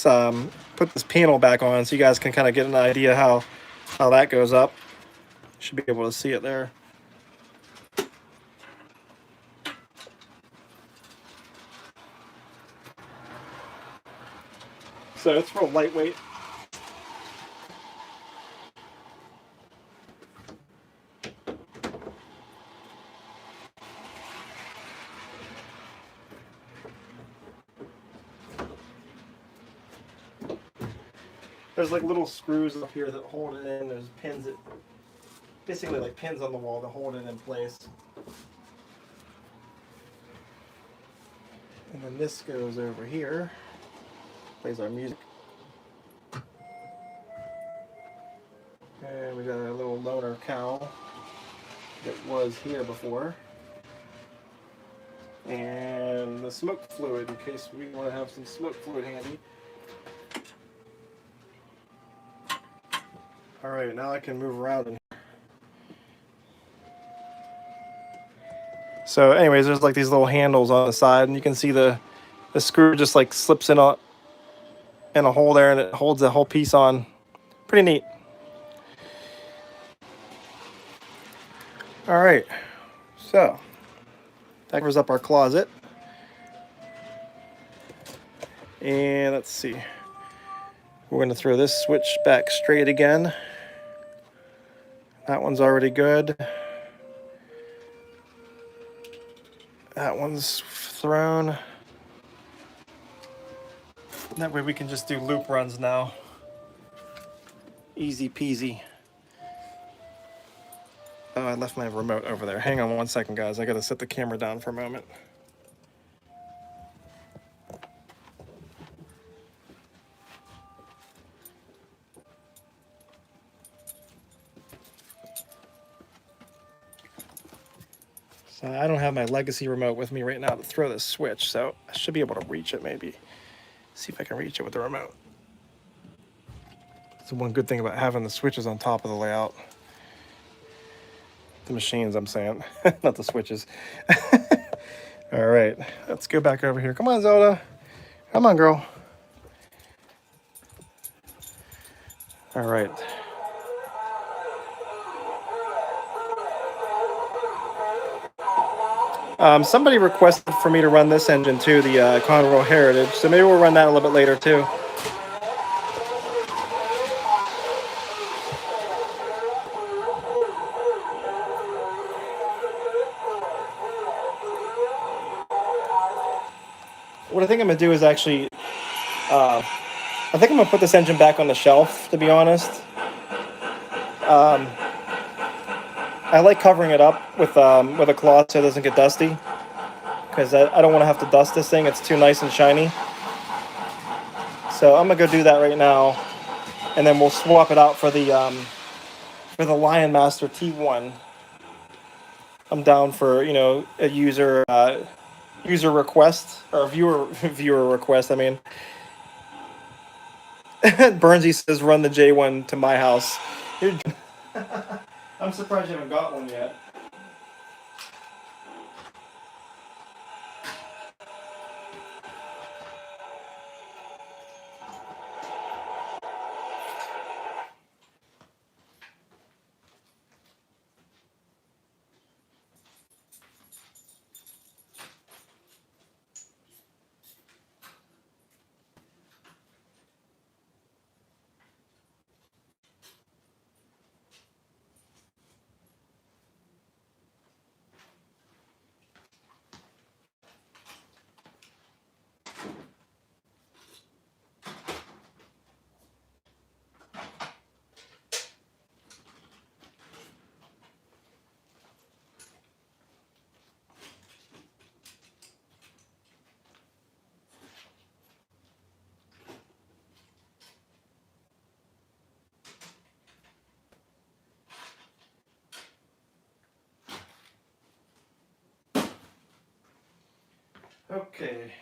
panel back on so you guys can kind of get an idea how that goes up. Should be able to see it there. So it's real lightweight. There's like little screws up here that hold it in. There's pins that, basically like pins on the wall that hold it in place. And then this goes over here, plays our music. And we got a little loaner cowl that was here before. And the smoke fluid, in case we want to have some smoke fluid handy. Alright, now I can move around in here. So anyways, there's like these little handles on the side, and you can see the screw just like slips in a hole there, and it holds the whole piece on. Pretty neat. Alright, so that covers up our closet. And let's see. We're going to throw this switch back straight again. That one's already good. That one's thrown. That way we can just do loop runs now. Easy peasy. Oh, I left my remote over there. Hang on 1 second, guys. I gotta set the camera down for a moment. So I don't have my legacy remote with me right now to throw this switch, so I should be able to reach it maybe. See if I can reach it with the remote. That's one good thing about having the switches on top of the layout. The machines, I'm saying, not the switches. All right, let's go back over here. Come on, Zelda. Come on, girl. All right. Somebody requested for me to run this engine too, the Conroe Heritage, so maybe we'll run that a little bit later too. What I think I'm gonna do is actually, I think I'm gonna put this engine back on the shelf, to be honest. I like covering it up with a cloth so it doesn't get dusty, because I don't want to have to dust this thing. It's too nice and shiny. So I'm gonna go do that right now, and then we'll swap it out for the LionMaster T1. I'm down for, you know, a user request, or viewer request. I mean, Burnsy says run the J1 to my house. I'm surprised you haven't got one yet. Okay.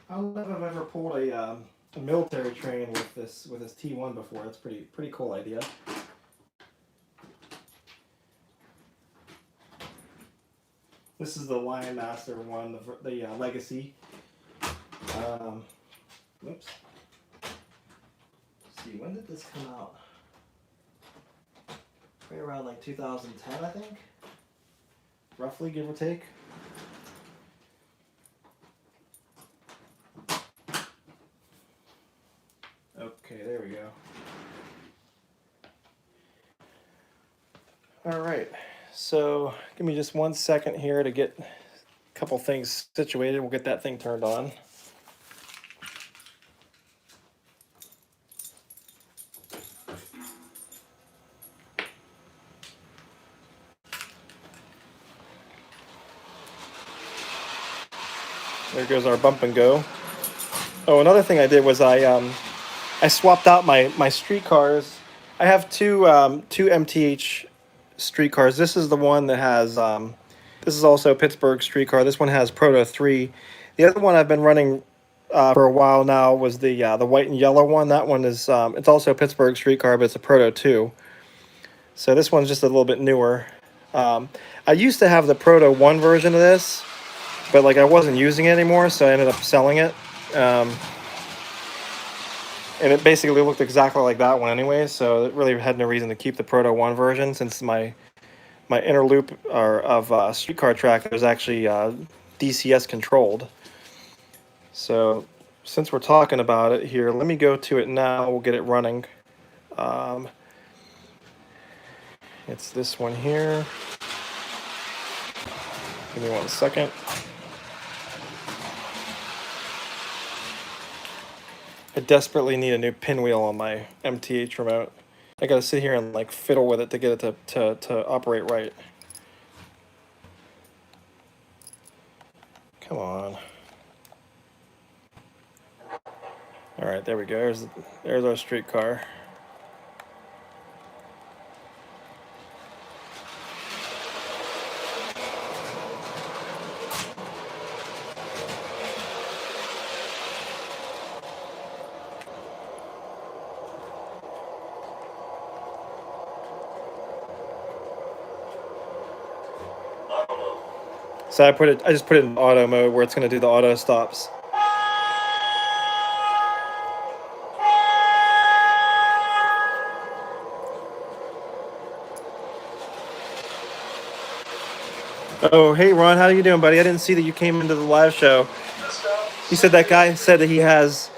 I don't know if I've ever pulled a military train with this T1 before. That's pretty cool idea. This is the LionMaster one, the Legacy. Whoops. Let's see, when did this come out? Right around like 2010, I think. Roughly, give or take. Okay, there we go. All right, so give me just 1 second here to get a couple things situated. We'll get that thing turned on. There goes our bump and go. Oh, another thing I did was I swapped out my street cars. I have two MTH street cars. This is the one that has this is also a Pittsburgh street car. This one has Proto 3. The other one I've been running for a while now was the white and yellow one. That one is it's also a Pittsburgh street car, but it's a Proto 2. So this one's just a little bit newer. I used to have the Proto 1 version of this, but like I wasn't using it anymore, so I ended up selling it. And it basically looked exactly like that one anyway, so it really had no reason to keep the Proto 1 version, since my my inner loop of streetcar track is actually DCS controlled. So since we're talking about it here, let me go to it now. We'll get it running. It's this one here. Give me 1 second. I desperately need a new pinwheel on my MTH remote. I gotta sit here and like fiddle with it to get it to operate right. Come on. All right, there we go. There's our streetcar. So I just put it in auto mode where it's gonna do the auto stops. Oh, hey Ron, how you doing, buddy? I didn't see that you came into the live show. You said that guy said that he has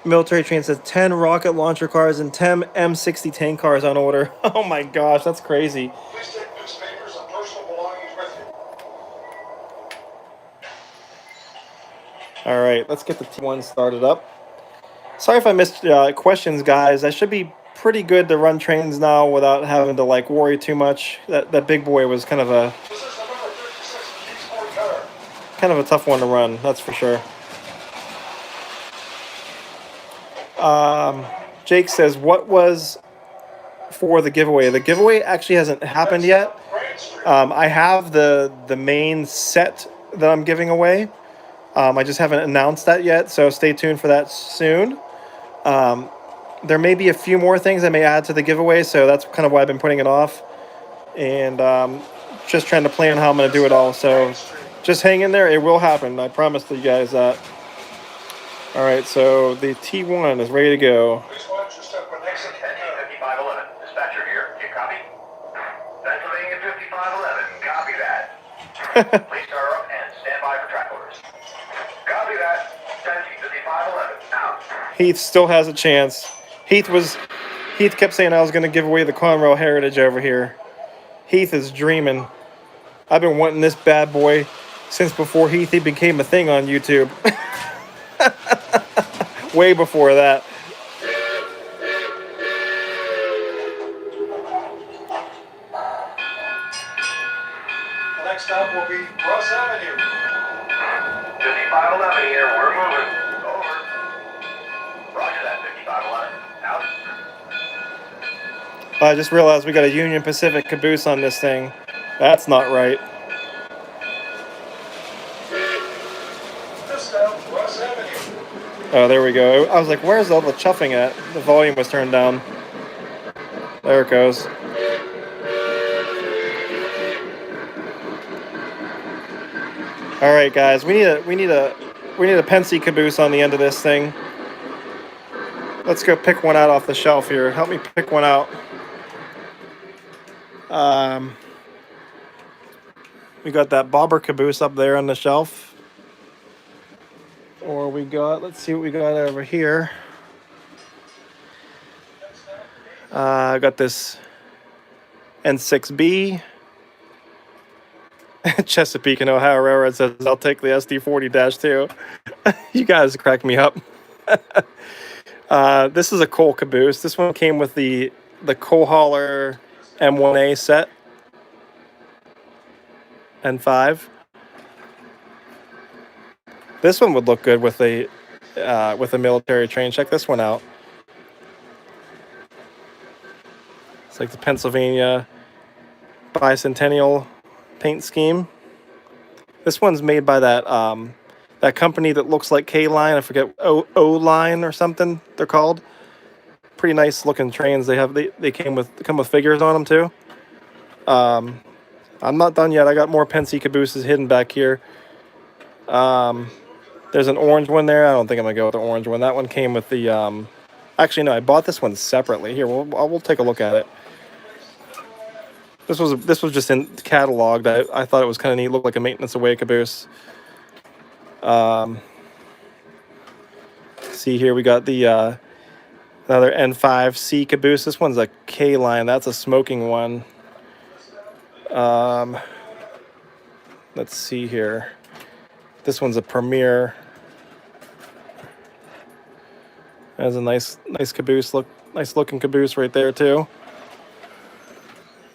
military trains, says 10 rocket launcher cars and 10 M60 tank cars on order. Oh my gosh, that's crazy. Please take newspapers and personal belongings with you. All right, let's get the T1 started up. Sorry if I missed questions, guys. I should be pretty good to run trains now without having to like worry too much. That big boy was kind of a tough one to run, that's for sure. Jake says, what was for the giveaway? The giveaway actually hasn't happened yet. I have the main set that I'm giving away. I just haven't announced that yet, so stay tuned for that soon. There may be a few more things I may add to the giveaway, so that's kind of why I've been putting it off. And just trying to plan how I'm going to do it all. So just hang in there. It will happen. I promise you guys that. All right, so the T1 is ready to go. Please watch your step with exit 5511. Dispatcher here. You copy? Pennsylvania 5511. Copy that. Please start up and stand by for track orders. Copy that. 5511. Out. Heath still has a chance. Heath kept saying I was going to give away the Conrail Heritage over here. Heath is dreaming. I've been wanting this bad boy since before Heath became a thing on YouTube. Way before that. The next stop will be Ross Avenue. 5511 here. We're moving. Over. Roger that. 5511. Out. I just realized we got a Union Pacific caboose on this thing. That's not right. This stop, Ross Avenue. Oh, there we go. I was like, where's all the chuffing at? The volume was turned down. There it goes. All right, guys, we need a Pensy caboose on the end of this thing. Let's go pick one out off the shelf here. Help me pick one out. We got that bobber caboose up there on the shelf. Or we got, let's see what we got over here. I got this N6B. Chesapeake and Ohio Railroad says, I'll take the SD40-2. You guys crack me up. This is a coal caboose. This one came with the coal hauler M1A set. N5. This one would look good with a military train. Check this one out. It's like the Pennsylvania bicentennial paint scheme. This one's made by that company that looks like K-Line. I forget, O-Line or something they're called. Pretty nice looking trains. They come with figures on them too. I'm not done yet. I got more Pensy cabooses hidden back here. There's an orange one there. I don't think I'm gonna go with the orange one. That one came with the actually no, I bought this one separately. Here, we'll take a look at it. This was just in cataloged. I thought it was kind of neat. Looked like a maintenance away caboose. See here, we got the another N5C caboose. This one's a K line. That's a smoking one. Let's see here. This one's a Premier. That's a nice caboose. Nice looking caboose right there too.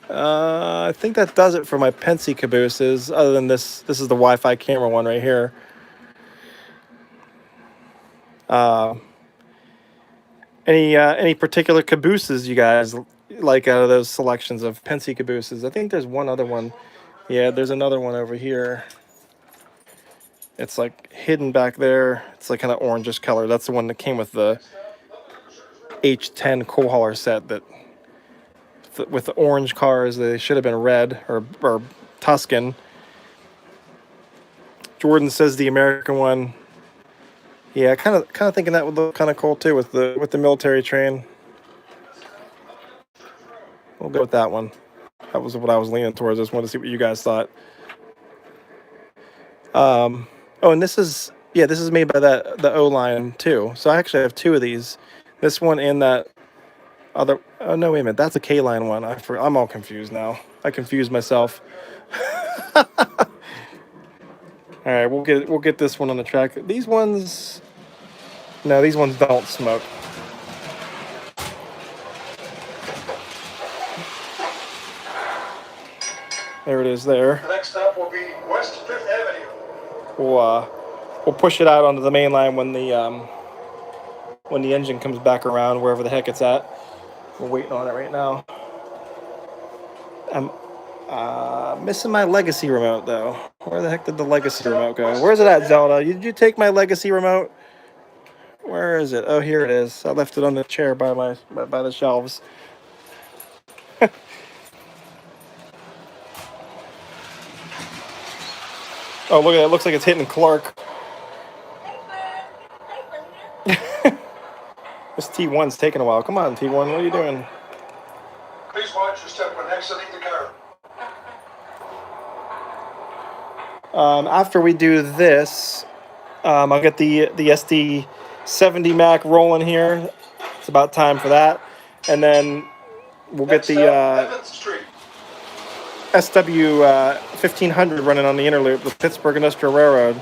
I think that does it for my Pensy cabooses. Other than this is the Wi-Fi camera one right here. Any particular cabooses you guys like out of those selections of Pensy cabooses? I think there's one other one. Yeah, there's another one over here. It's like hidden back there. It's like kind of orangish color. That's the one that came with the H10 coal hauler set that with the orange cars, they should have been red or Tuscan. Jordan says the American one. Yeah, kind of thinking that would look kind of cool too with the military train. We'll go with that one. That was what I was leaning towards. I just wanted to see what you guys thought. Oh, and this is made by the O line too. So I actually have two of these. This one and that other. Oh no, wait a minute. That's a K line one. I'm all confused now. I confused myself. All right, we'll get this one on the track. These ones. No, these ones don't smoke. There it is there. The next stop will be West 5th Avenue. We'll push it out onto the main line when the engine comes back around, wherever the heck it's at. We're waiting on it right now. I'm missing my legacy remote though. Where the heck did the legacy remote go? Where's it at, Zelda? Did you take my legacy remote? Where is it? Oh, here it is. I left it on the chair by the shelves. Oh, look at it. It looks like it's hitting Clark. This T1's taking a while. Come on, T1. What are you doing? Please watch your step when exiting the car. After we do this, I'll get the SD70 Mac rolling here. It's about time for that. And then we'll get the SW 1500 running on the inner loop, the Pittsburgh Industrial Railroad.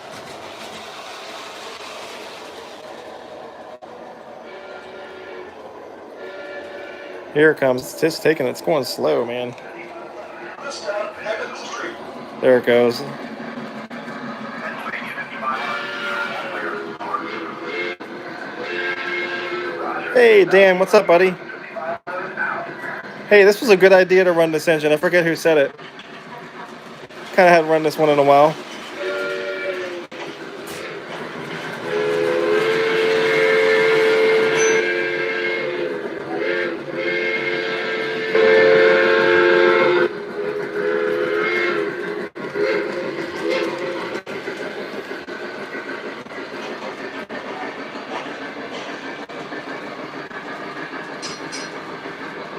Here it comes. It's just taking. It's going slow, man. There it goes. Hey, Dan, what's up, buddy? Hey, this was a good idea to run this engine. I forget who said it. Kind of hadn't run this one in a while.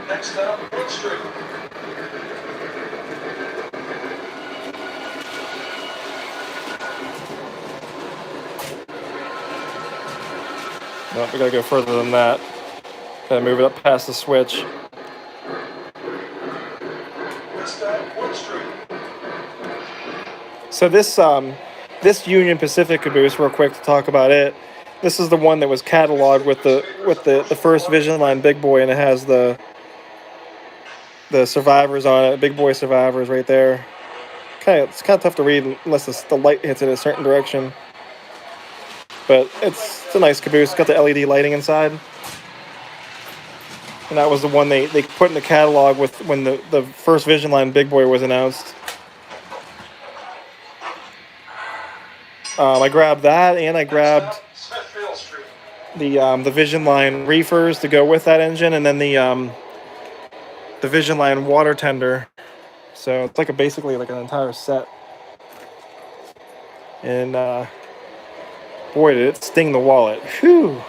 Next up, Wood Street. Nope, we gotta go further than that. Gotta move it up past the switch. Next up, Wood Street. So this Union Pacific caboose, real quick to talk about it. This is the one that was cataloged with the first Vision Line Big Boy, and it has the survivors on it. Big Boy survivors right there. It's kind of tough to read unless the light hits it a certain direction. But it's a nice caboose. It's got the LED lighting inside. And that was the one they put in the catalog with when the first Vision Line Big Boy was announced. I grabbed that, and I grabbed the Vision Line reefers to go with that engine, and then the Vision Line water tender. So it's like basically like an entire set. And boy, did it sting the wallet. Whew.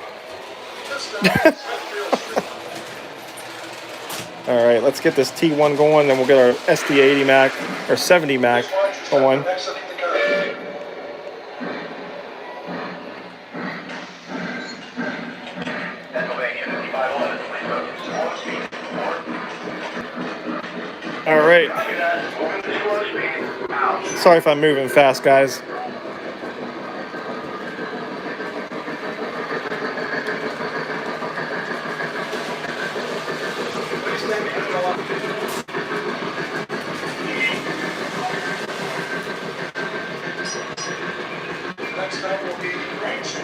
All right, let's get this T1 going, then we'll get our SD80 Mac or 70 Mac going. All right. Sorry if I'm moving fast, guys. Next up will be Ranks.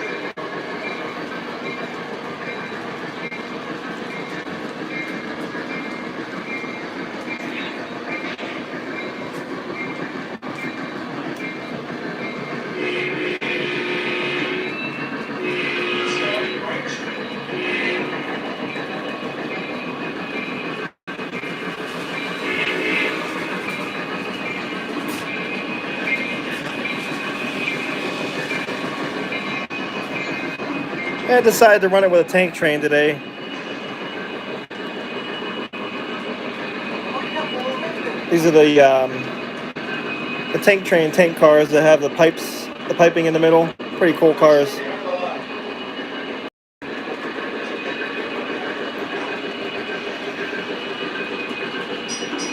I decided to run it with a tank train today. These are the tank train tank cars that have the piping in the middle. Pretty cool cars.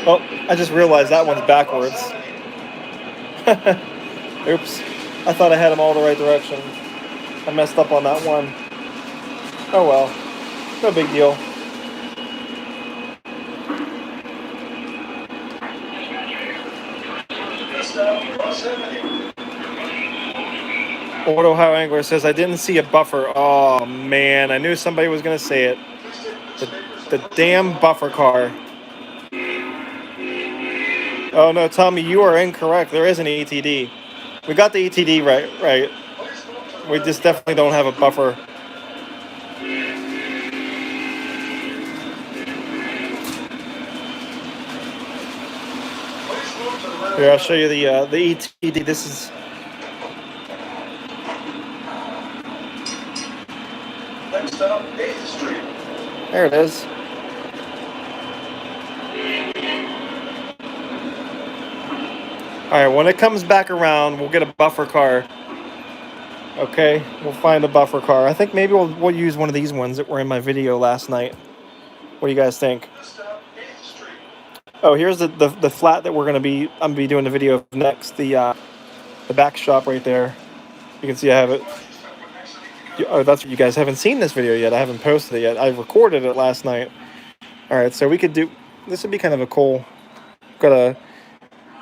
Oh, I just realized that one's backwards. Oops. I thought I had them all the right direction. I messed up on that one. Oh well. No big deal. Old Ohio Angler says, I didn't see a buffer. Oh man, I knew somebody was going to say it. The damn buffer car. Oh no, Tommy, you are incorrect. There is an ETD. We got the ETD right. We just definitely don't have a buffer. Here, I'll show you the ETD. This is. Next up, 8th Street. There it is. All right, when it comes back around, we'll get a buffer car. Okay, we'll find a buffer car. I think maybe we'll use one of these ones that were in my video last night. What do you guys think? Oh, here's the flat that I'm gonna be doing the video of next. The back shop right there. You can see I have it. Oh, that's you guys haven't seen this video yet. I haven't posted it yet. I recorded it last night. All right, so we could do. This would be kind of a cool. Got a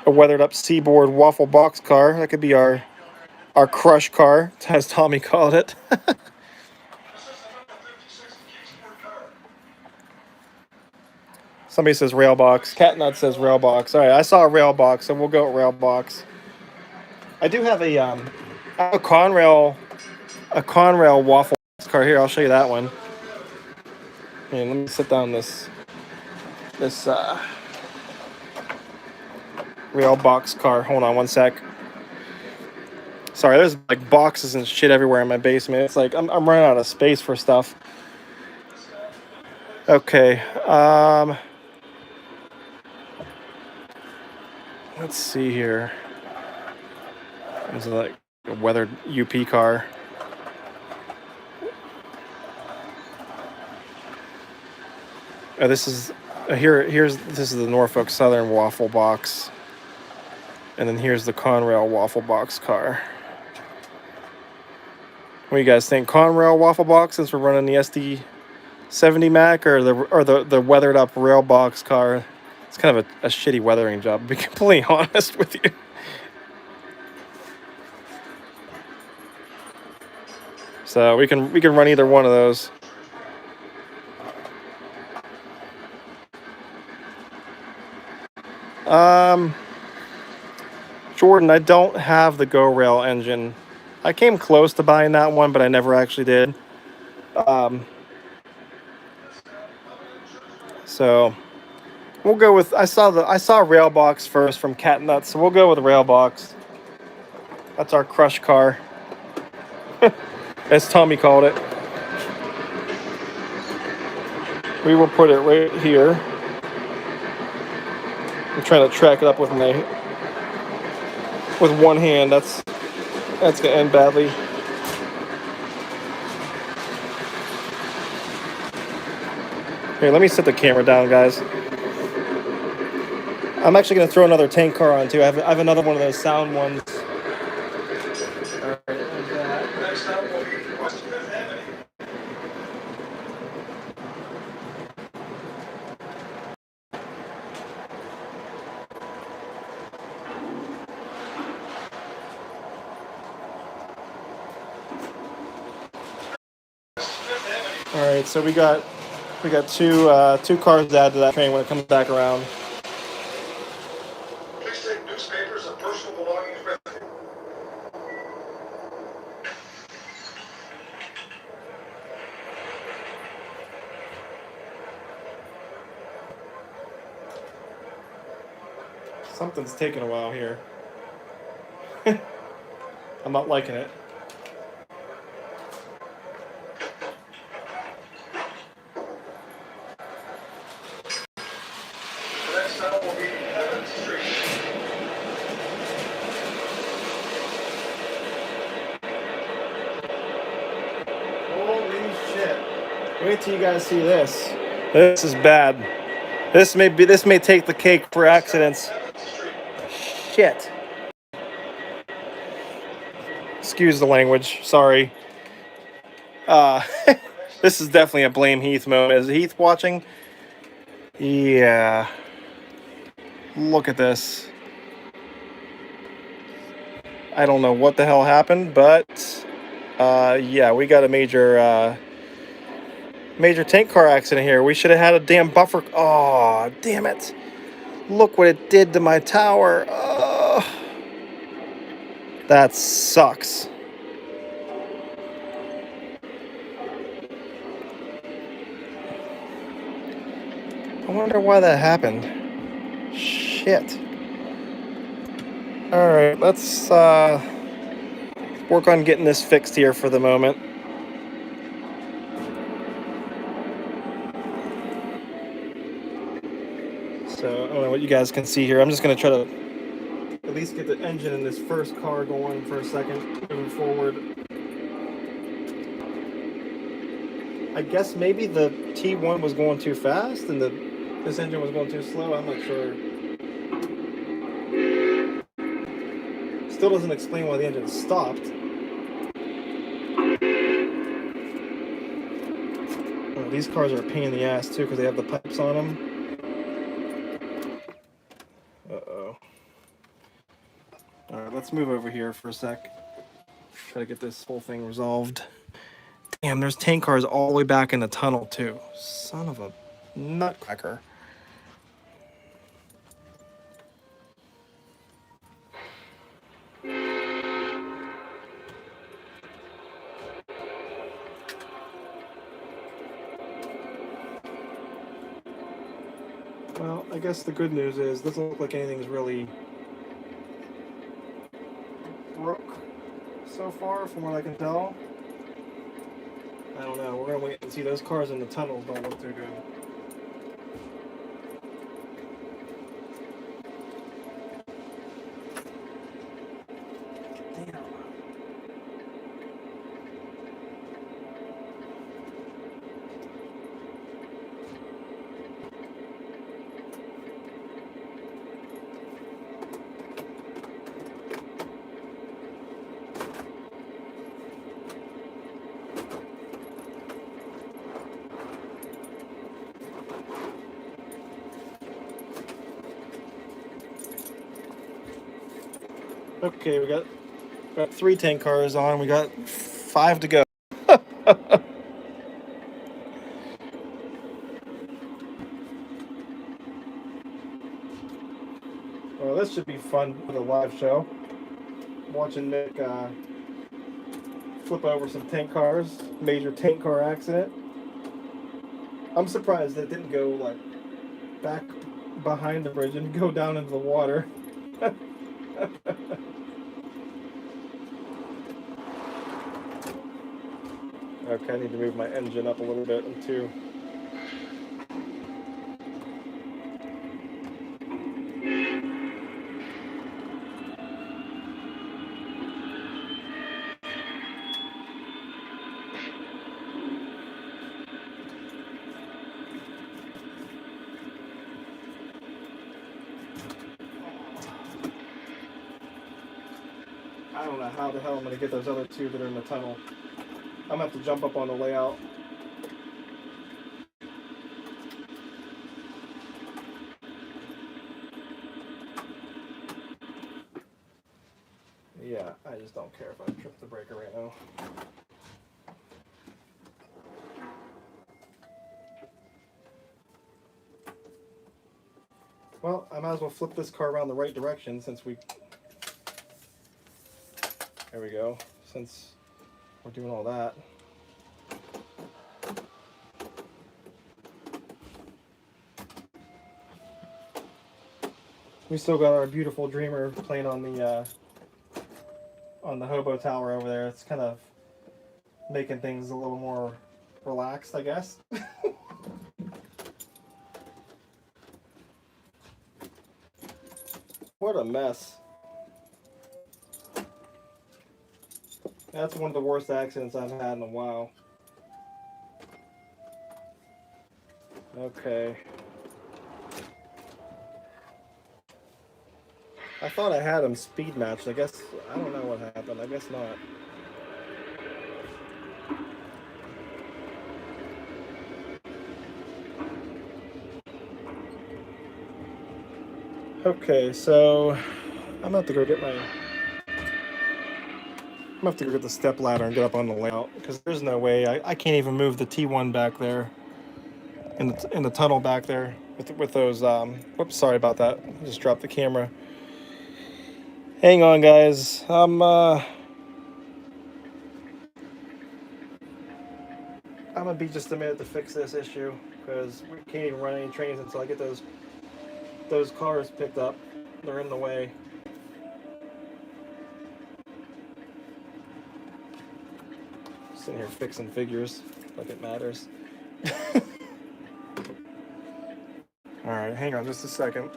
weathered up Seaboard waffle box car. That could be our crush car, as Tommy called it. Somebody says Railbox. Catnut says Railbox. All right, I saw a Railbox, so we'll go with Railbox. I do have a Conrail waffle car here. I'll show you that one. And let me sit down this Railbox car. Hold on one sec. Sorry, there's like boxes and shit everywhere in my basement. It's like I'm running out of space for stuff. Okay. Let's see here. This is like a weathered UP car. Oh, this is this is the Norfolk Southern waffle box. And then here's the Conrail waffle box car. What do you guys think? Conrail waffle box, since we're running the SD70 Mac, or the weathered up rail box car? It's kind of a shitty weathering job, to be completely honest with you. So we can run either one of those. Jordan, I don't have the Go Rail engine. I came close to buying that one, but I never actually did. So we'll go with I saw Railbox first from Catnut, so we'll go with Railbox. That's our crush car, as Tommy called it. We will put it right here. I'm trying to track it up with one hand. That's gonna end badly. Here, let me set the camera down, guys. I'm actually gonna throw another tank car on too. I have another one of those sound ones. All right, like that. Next up will be West Fifth Avenue. All right, so we got two cars to add to that train when it comes back around. Please take newspapers and personal belongings with you. Something's taking a while here. I'm not liking it. The next stop will be 7th Street. Holy shit! Wait till you guys see this. This is bad. This may take the cake for accidents. 7th Street. Shit. Excuse the language. Sorry. This is definitely a blame Heath moment. Is Heath watching? Yeah. Look at this. I don't know what the hell happened, but yeah, we got a major tank car accident here. We should have had a damn buffer. Oh, damn it. Look what it did to my tower. Oh, that sucks. I wonder why that happened. Shit. Alright, let's work on getting this fixed here for the moment. So, I don't know what you guys can see here. I'm just going to try to at least get the engine in this first car going for a second, moving forward. I guess maybe the T1 was going too fast and this engine was going too slow. I'm not sure. Still doesn't explain why the engine stopped. Oh, these cars are a pain in the ass too because they have the pipes on them. Uh-oh. Alright, let's move over here for a sec. Try to get this whole thing resolved. Damn, there's tank cars all the way back in the tunnel too. Son of a nutcracker. Well, I guess the good news is doesn't look like anything's really broke so far from what I can tell. I don't know. We're gonna wait and see. Those cars in the tunnels don't look too good. Damn. Okay, we got 3 tank cars on. We got 5 to go. Well, this should be fun for the live show. Watching Nick flip over some tank cars. Major tank car accident. I'm surprised that didn't go like back behind the bridge and go down into the water. Okay, I need to move my engine up a little bit too. I don't know how the hell I'm going to get those other two that are in the tunnel. I'm going to have to jump up on the layout. Yeah, I just don't care if I trip the breaker right now. Well, I might as well flip this car around the right direction since we... There we go. Since we're doing all that. We still got our beautiful Dreamer playing on the hobo tower over there. It's kind of making things a little more relaxed, I guess. What a mess. That's one of the worst accidents I've had in a while. Okay. I thought I had him speed matched. I guess, I don't know what happened. I guess not. Okay, so I'm gonna have to go get my... I'm gonna have to go get the step ladder and get up on the layout because there's no way I can't even move the T1 back there in the tunnel back there with those whoops, sorry about that. I just dropped the camera. Hang on, guys. I'm gonna be just a minute to fix this issue because we can't even run any trains until I get those cars picked up. They're in the way. Sitting here fixing figures like it matters. All right, hang on just a second.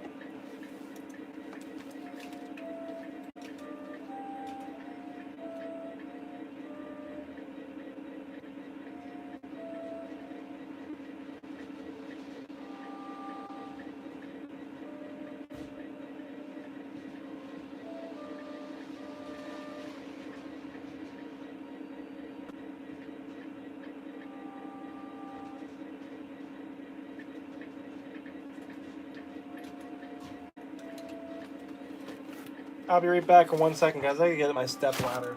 I'll be right back in 1 second, guys. I gotta get my step ladder.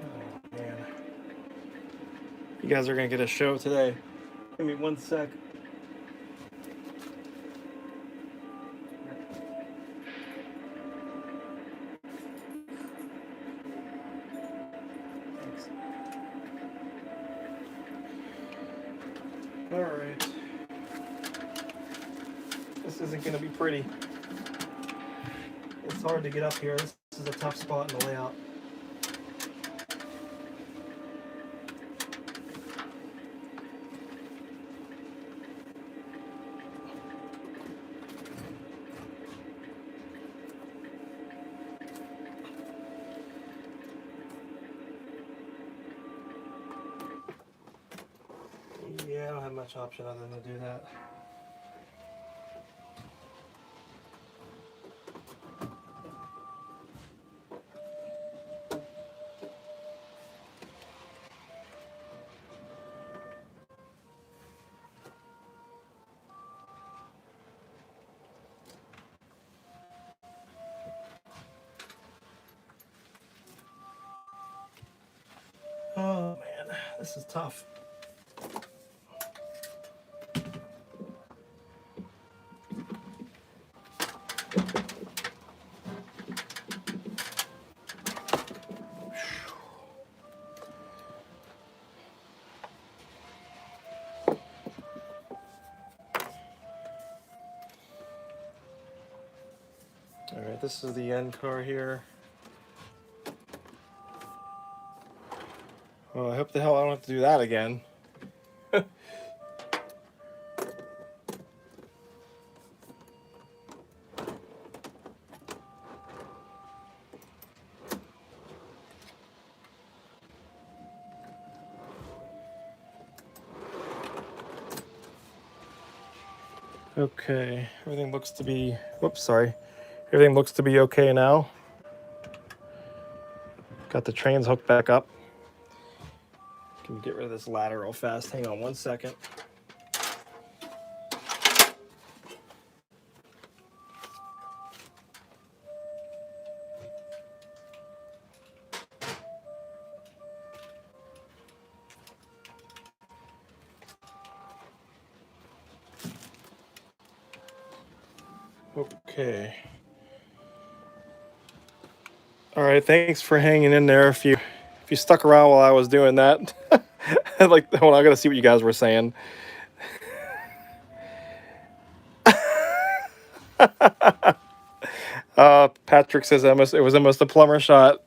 Oh, man. You guys are gonna get a show today. Give me 1 sec. Thanks. All right. This isn't gonna be pretty. It's hard to get up here. This is a tough spot in the layout. Yeah, I don't have much option other than to do that. Oh man, this is tough. All right, this is the end car here. Well, I hope the hell I don't have to do that again. Okay, everything looks to be, whoops, sorry. Everything looks to be okay now. Got the trains hooked back up. Can get rid of this ladder real fast. Hang on 1 second. Okay. All right, thanks for hanging in there. If you stuck around while I was doing that, like, hold on, I gotta see what you guys were saying. Patrick says it was almost a plumber shot.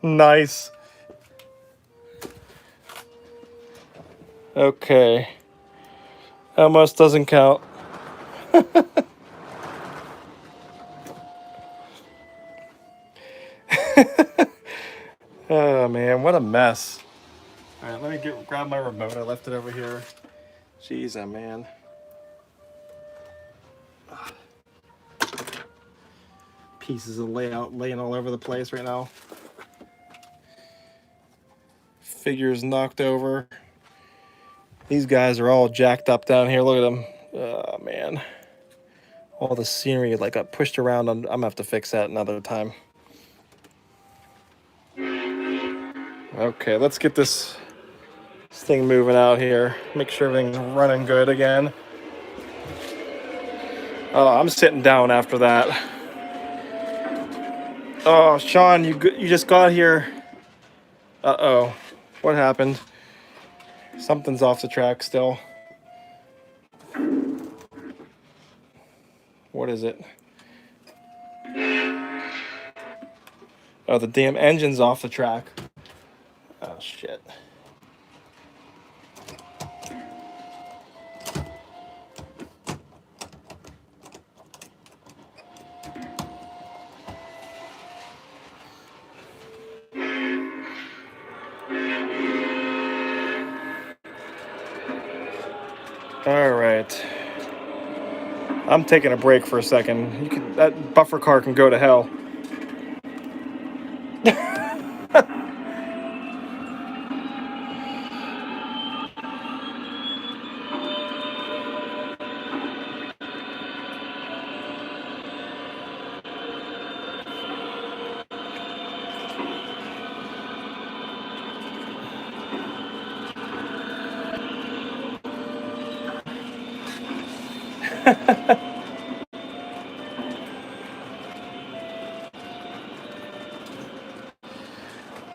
Nice. Okay. Almost doesn't count. Oh man, what a mess. All right, let me grab my remote. I left it over here. Jeez, oh man. Pieces of layout laying all over the place right now. Figures knocked over. These guys are all jacked up down here. Look at them. Oh man. All the scenery like got pushed around. I'm gonna have to fix that another time. Okay, let's get this thing moving out here. Make sure everything's running good again. Oh, I'm sitting down after that. Oh, Sean, you just got here. Uh-oh. What happened? Something's off the track still. What is it? Oh, the damn engine's off the track. Oh, shit. All right. I'm taking a break for a second. That buffer car can go to hell.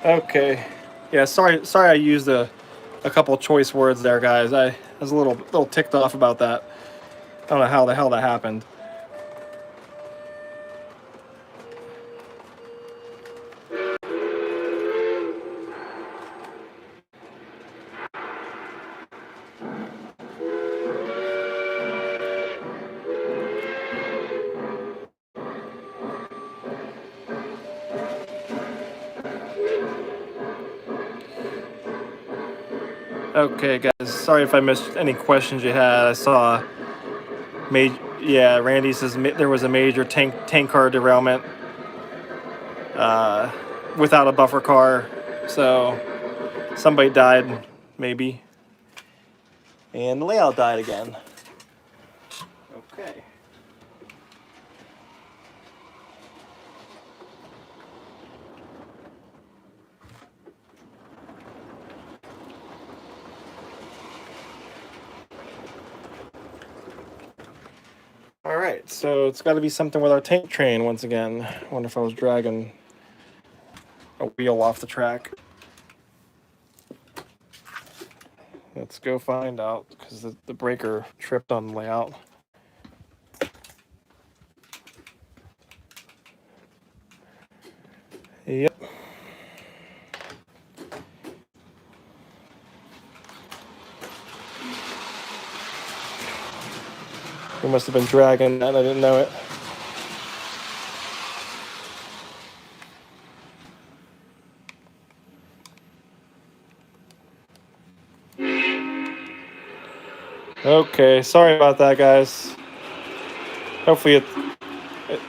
Okay. Yeah, sorry I used a couple choice words there, guys. I was a little ticked off about that. I don't know how the hell that happened. Okay, guys. Sorry if I missed any questions you had. I saw, Randy says there was a major tank car derailment without a buffer car, so somebody died, maybe, and the layout died again. Okay. All right, so it's got to be something with our tank train once again. I wonder if I was dragging a wheel off the track. Let's go find out, because the breaker tripped on the layout. Yep. We must have been dragging that, I didn't know it. Okay, sorry about that, guys. Hopefully,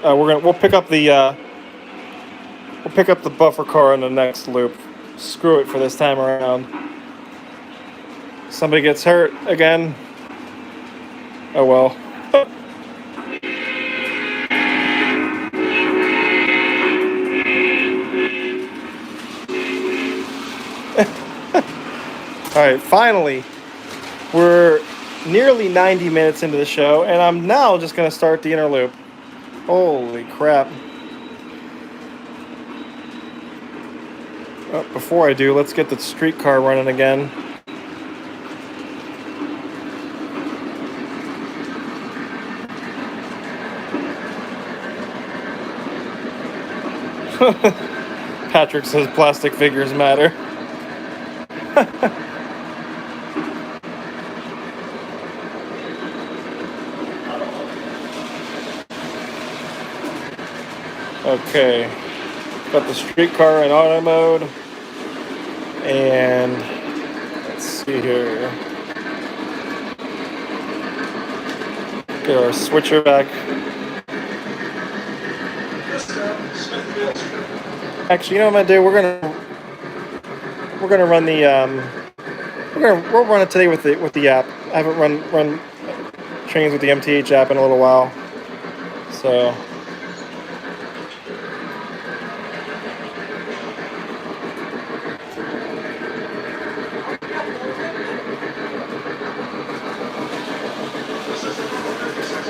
we'll pick up the buffer car in the next loop. Screw it for this time around. Somebody gets hurt again. Oh well. All right, finally, we're nearly 90 minutes into the show, and I'm now just gonna start the inner loop. Holy crap. Oh, before I do, let's get the streetcar running again. Patrick says plastic figures matter. Okay, got the streetcar in auto mode, and let's see here. Get our switcher back. Actually, you know what I'm gonna do? We're gonna run the we'll run it today with the app. I haven't run trains with the MTH app in a little while, so.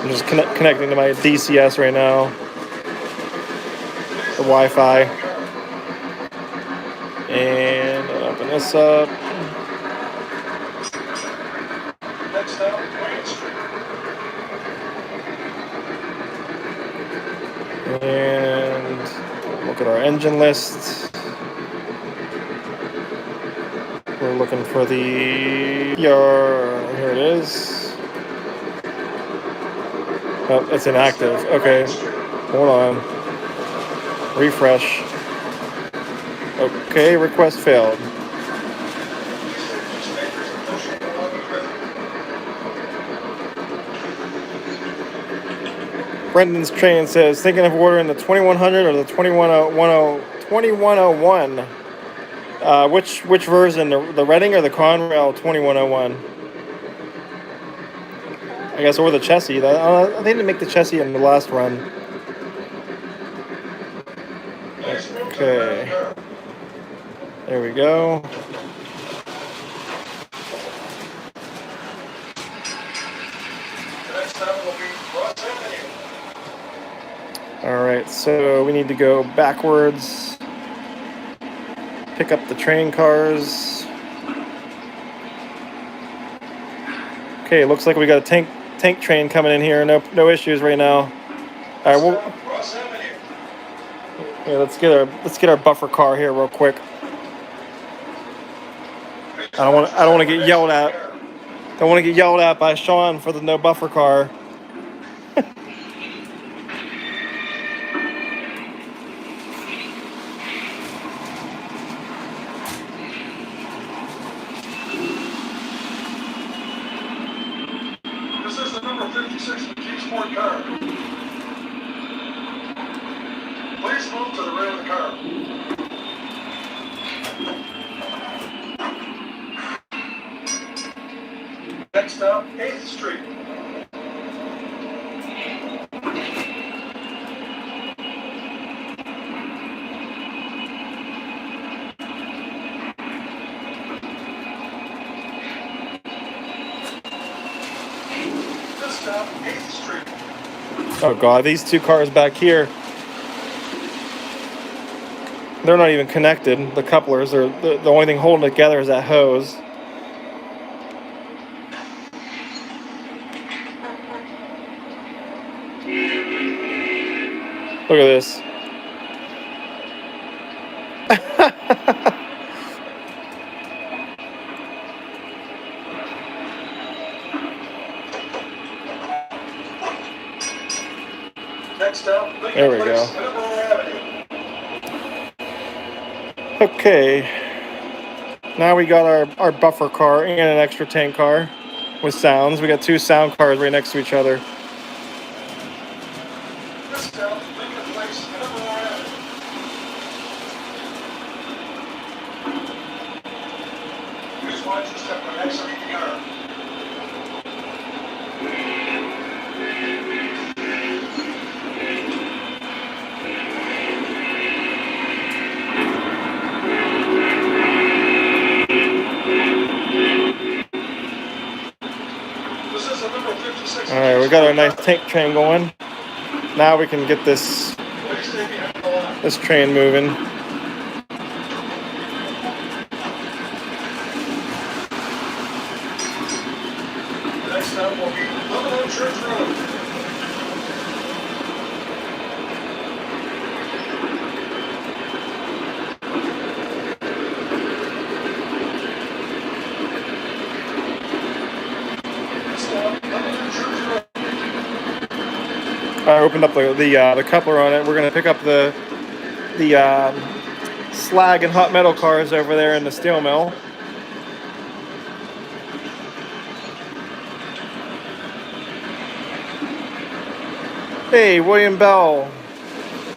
I'm just connecting to my DCS right now, the Wi-Fi, and I'll open this up. And look at our engine list. We're looking for the here it is. Oh, it's inactive. Okay, hold on. Refresh. Okay, request failed. Brendan's train says, thinking of ordering the 2100 or the 2101. Which version, the Reading or the Conrail 2101? I guess, or the Chessie. They didn't make the Chessie in the last run. Okay. There we go. All right, so we need to go backwards. Pick up the train cars. Okay, looks like we got a tank train coming in here. No issues right now. All right, let's get our buffer car here real quick. I don't want to get yelled at. Don't want to get yelled at by Sean for the no buffer car. This is the number 56 McKee Sport car. Please move to the rear of the car. Next stop, 8th Street. This stop, 8th Street. Oh God, these two cars back here. They're not even connected. The couplers are the only thing holding it together is that hose. Look at this. Next up, there we go. Okay. Now we got our buffer car and an extra tank car. with sounds. We got two sound cards right next to each other. Alright, we got our nice tank train going. Now we can get this train moving. Next stop will be Lionel Church Road. I opened up the coupler on it. We're gonna pick up the slag and hot metal cars over there in the steel mill. Hey, William Bell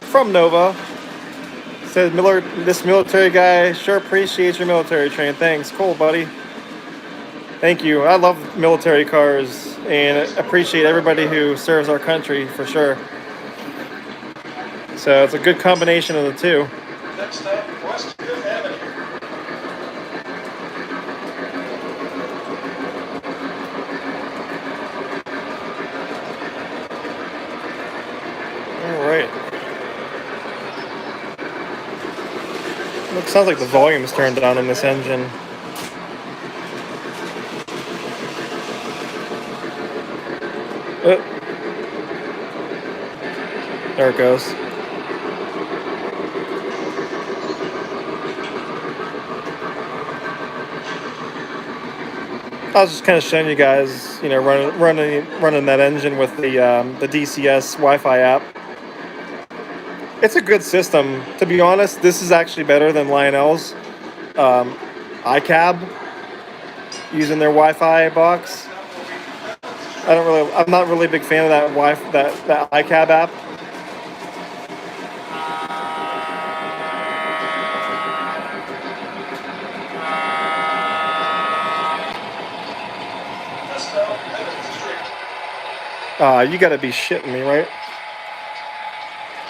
from Nova says, this military guy sure appreciates your military train. Thanks. Cool, buddy. Thank you. I love military cars and appreciate everybody who serves our country for sure. So it's a good combination of the two. Next up, West 5th Avenue. All right. It sounds like the volume's turned down in this engine. There it goes. I was just kind of showing you guys, you know, running that engine with the DCS Wi-Fi app. It's a good system. To be honest, this is actually better than Lionel's iCab using their Wi-Fi box. I'm not really a big fan of that iCab app. You gotta be shitting me, right?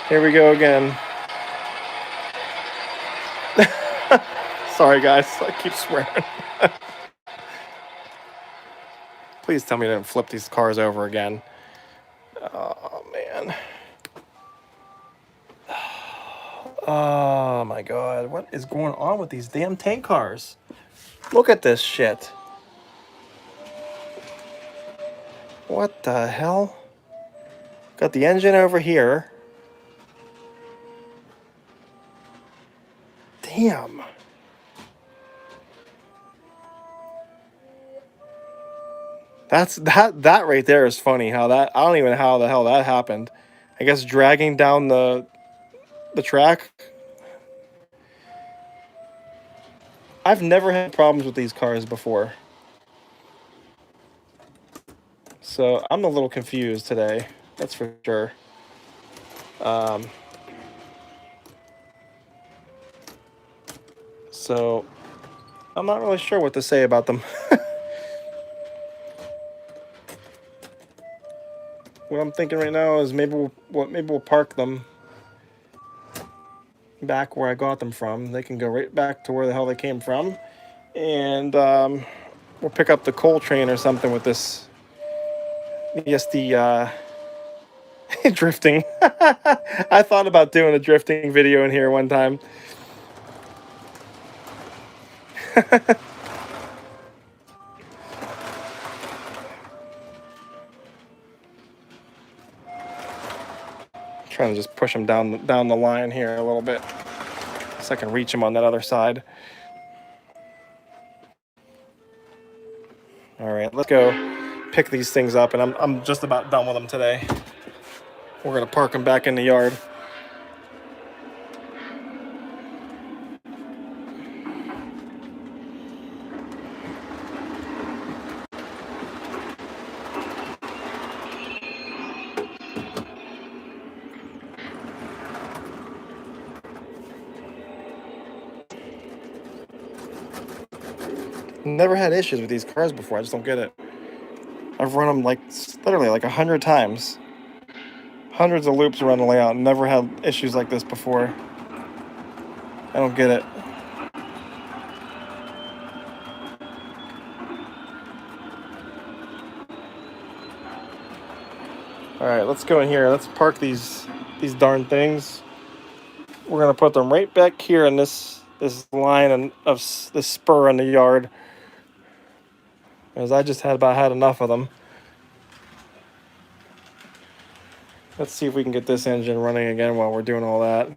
Here we go again. Sorry guys, I keep swearing. Please tell me I didn't flip these cars over again. Oh man. Oh my god, what is going on with these damn tank cars? Look at this shit. What the hell? Got the engine over here. Damn. That right there is funny. How that, I don't even know how the hell that happened. I guess dragging down the track. I've never had problems with these cars before. So I'm a little confused today, that's for sure. So I'm not really sure what to say about them. What I'm thinking right now is maybe we'll park them back where I got them from. They can go right back to where the hell they came from, and we'll pick up the coal train or something with this. Yes, the drifting. I thought about doing a drifting video in here one time. Trying to just push him down the line here a little bit so I can reach him on that other side. All right, let's go pick these things up, and I'm just about done with them today. We're gonna park them back in the yard. Never had issues with these cars before. I just don't get it. I've run them like literally like 100 times. Hundreds of loops around the layout. Never had issues like this before. I don't get it. All right, let's go in here. Let's park these darn things. We're gonna put them right back here in this line of this spur in the yard, as I just had enough of them. Let's see if we can get this engine running again while we're doing all that.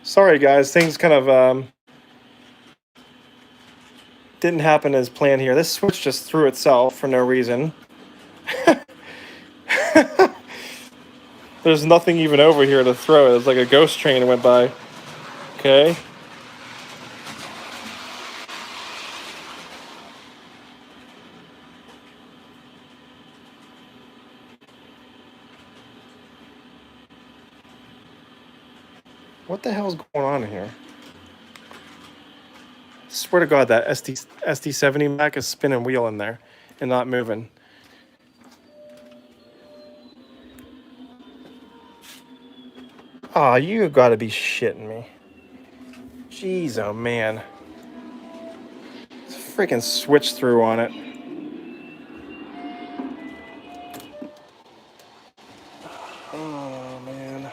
Sorry guys, things kind of didn't happen as planned here. This switch just threw itself for no reason. There's nothing even over here to throw. It's like a ghost train that went by. Okay. What the hell's going on here? I swear to God, that SD70 Mac is spinning wheel in there and not moving. Aw, oh, you gotta be shitting me. Jeez, oh man. It's a freaking switch through on it. Oh man.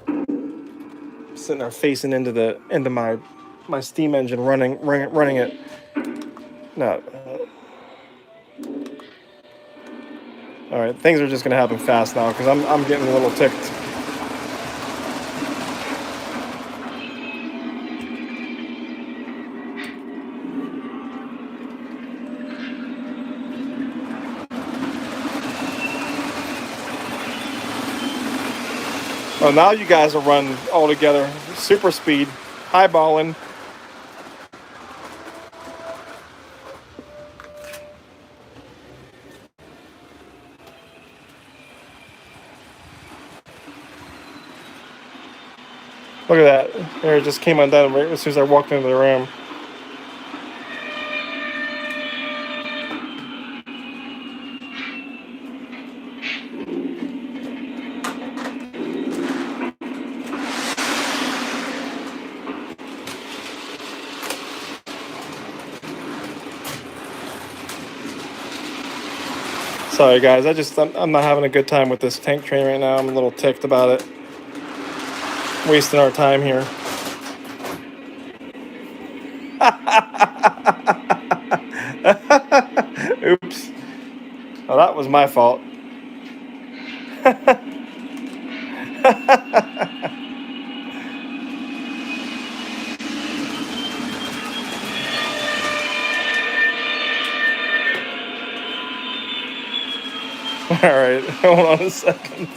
I'm sitting there facing into my steam engine running it. No. All right, things are just gonna happen fast now because I'm getting a little ticked. Oh, now you guys are running all together, super speed, highballing. Look at that. There, it just came undone right as soon as I walked into the room. Sorry guys, I'm not having a good time with this tank train right now. I'm a little ticked about it. Wasting our time here. Oops. Oh, that was my fault. All right, hold on a second.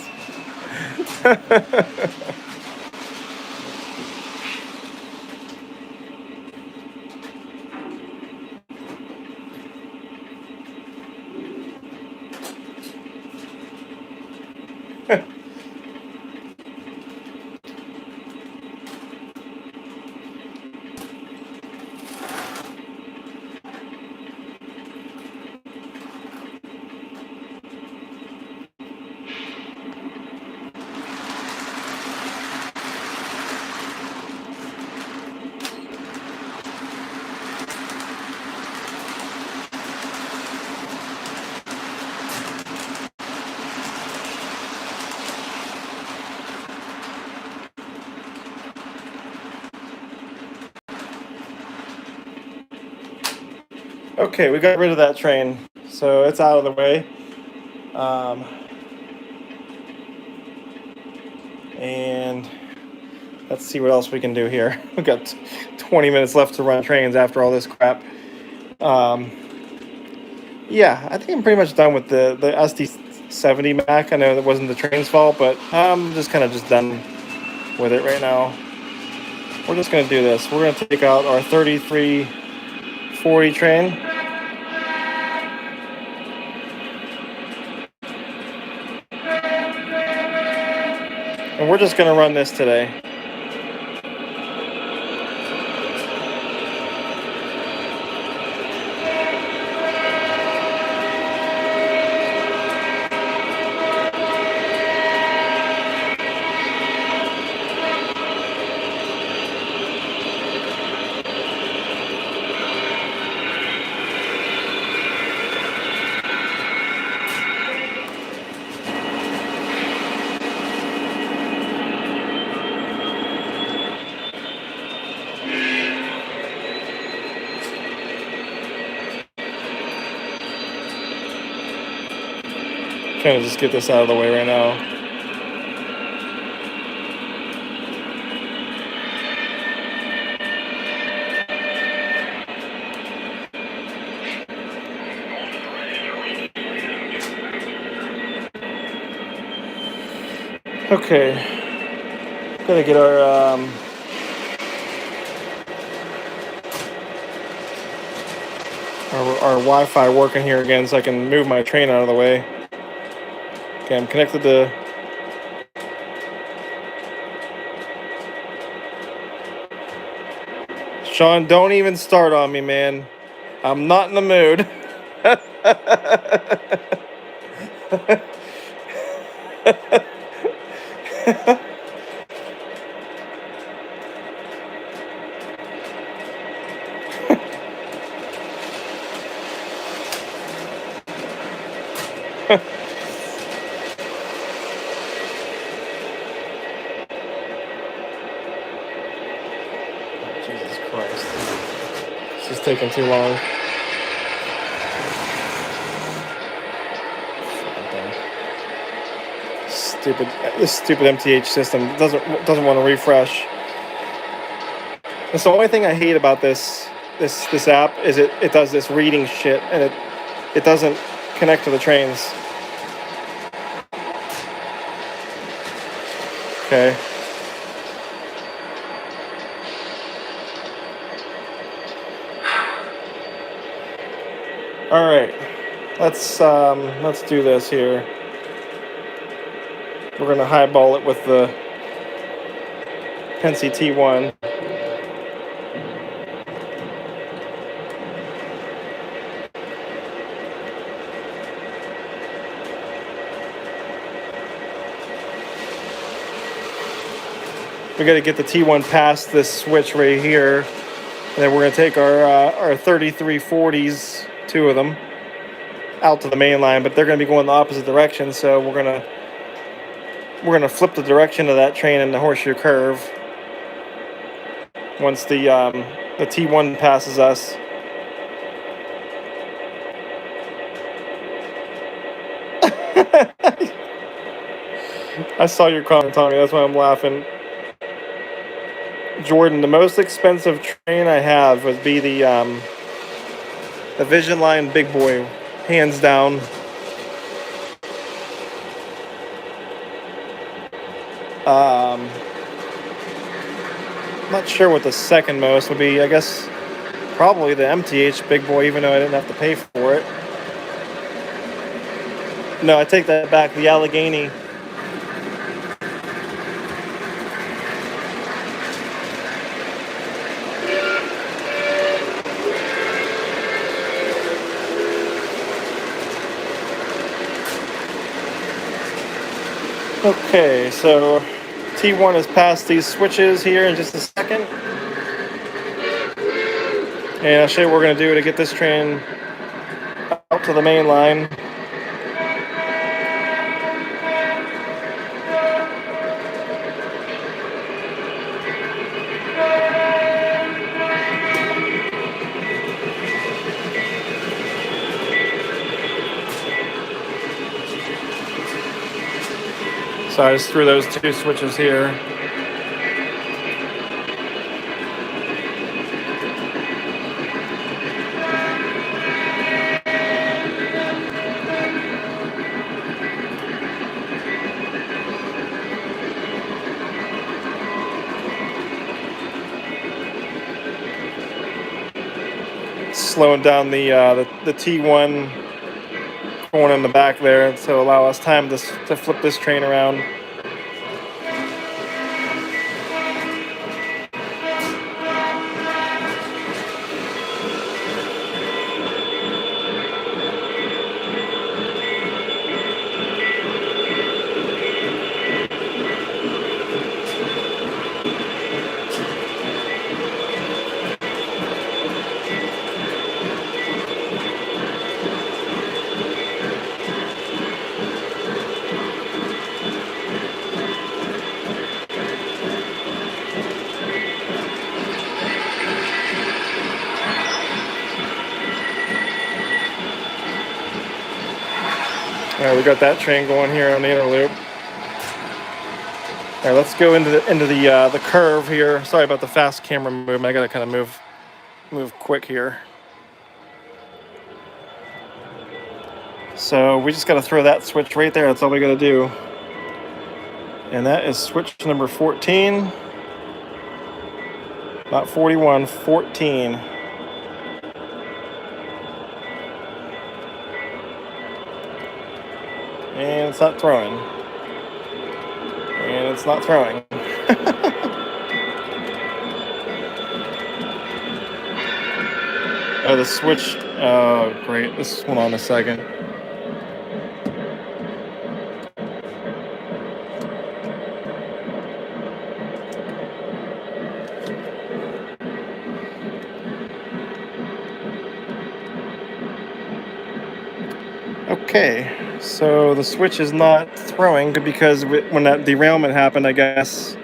Okay, we got rid of that train, so it's out of the way. And let's see what else we can do here. We've got 20 minutes left to run trains after all this crap. Yeah, I think I'm pretty much done with the SD70 Mac. I know that wasn't the train's fault, but I'm just kind of done with it right now. We're just going to do this. We're going to take out our 3340 train. And we're just going to run this today. Trying to just get this out of the way right now. Okay, gotta get our Wi-Fi working here again so I can move my train out of the way. Okay, I'm connected to... Sean, don't even start on me, man. I'm not in the mood. Jesus Christ. This is taking too long. This stupid MTH system doesn't want to refresh. That's the only thing I hate about this app is it does this reading shit and it doesn't connect to the trains. Okay. All right. Let's do this here. We're gonna highball it with the Pensi T1. We got to get the T1 past this switch right here, and then we're going to take our 3340s, two of them, out to the main line, but they're going to be going the opposite direction, so we're going to flip the direction of that train in the horseshoe curve once the T1 passes us. I saw your comment, Tommy. That's why I'm laughing. Jordan, the most expensive train I have would be the Vision Line Big Boy, hands down. Not sure what the second most would be. I guess probably the MTH Big Boy, even though I didn't have to pay for it. No, I take that back. The Allegheny. Okay, so T1 has passed these switches here in just a second. And I'll show you what we're going to do to get this train out to the main line. So I just threw those two switches here. Slowing down the T1 going in the back there to allow us time to flip this train around. right, we got that train going here on the inner loop. All right, let's go into the curve here. Sorry about the fast camera movement. I gotta kind of move quick here. So we just gotta throw that switch right there. That's all we gotta do. And that is switch number 14. Not 41, 14. And it's not throwing. And it's not throwing. Oh, the switch. Oh, great. This one on a second. Okay, so the switch is not throwing because when that derailment happened, I guess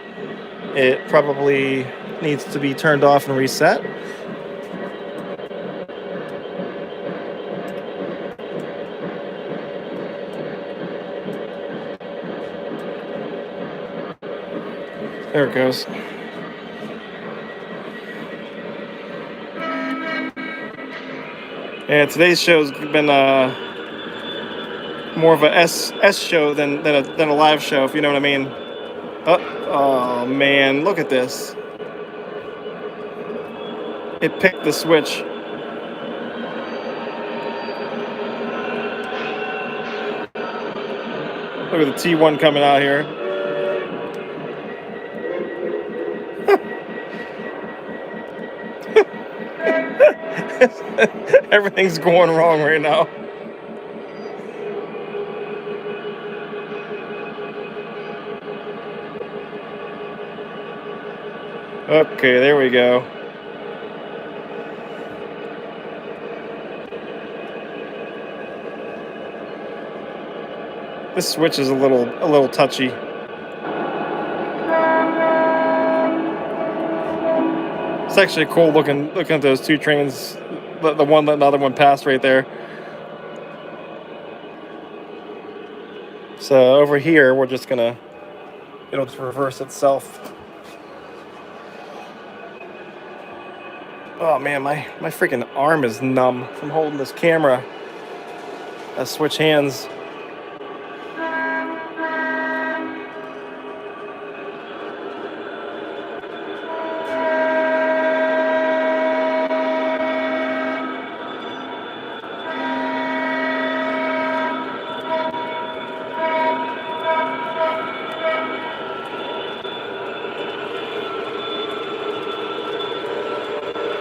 it probably needs to be turned off and reset. There it goes. Yeah, today's show's been more of a S show than a live show, if you know what I mean. Oh man, look at this. It picked the switch. Look at the T1 coming out here. Everything's going wrong right now. Okay, there we go. This switch is a little touchy. It's actually cool looking at those two trains. The one that the other one passed right there. So over here, we're just gonna, it'll just reverse itself. Oh man, my freaking arm is numb from holding this camera. I switch hands.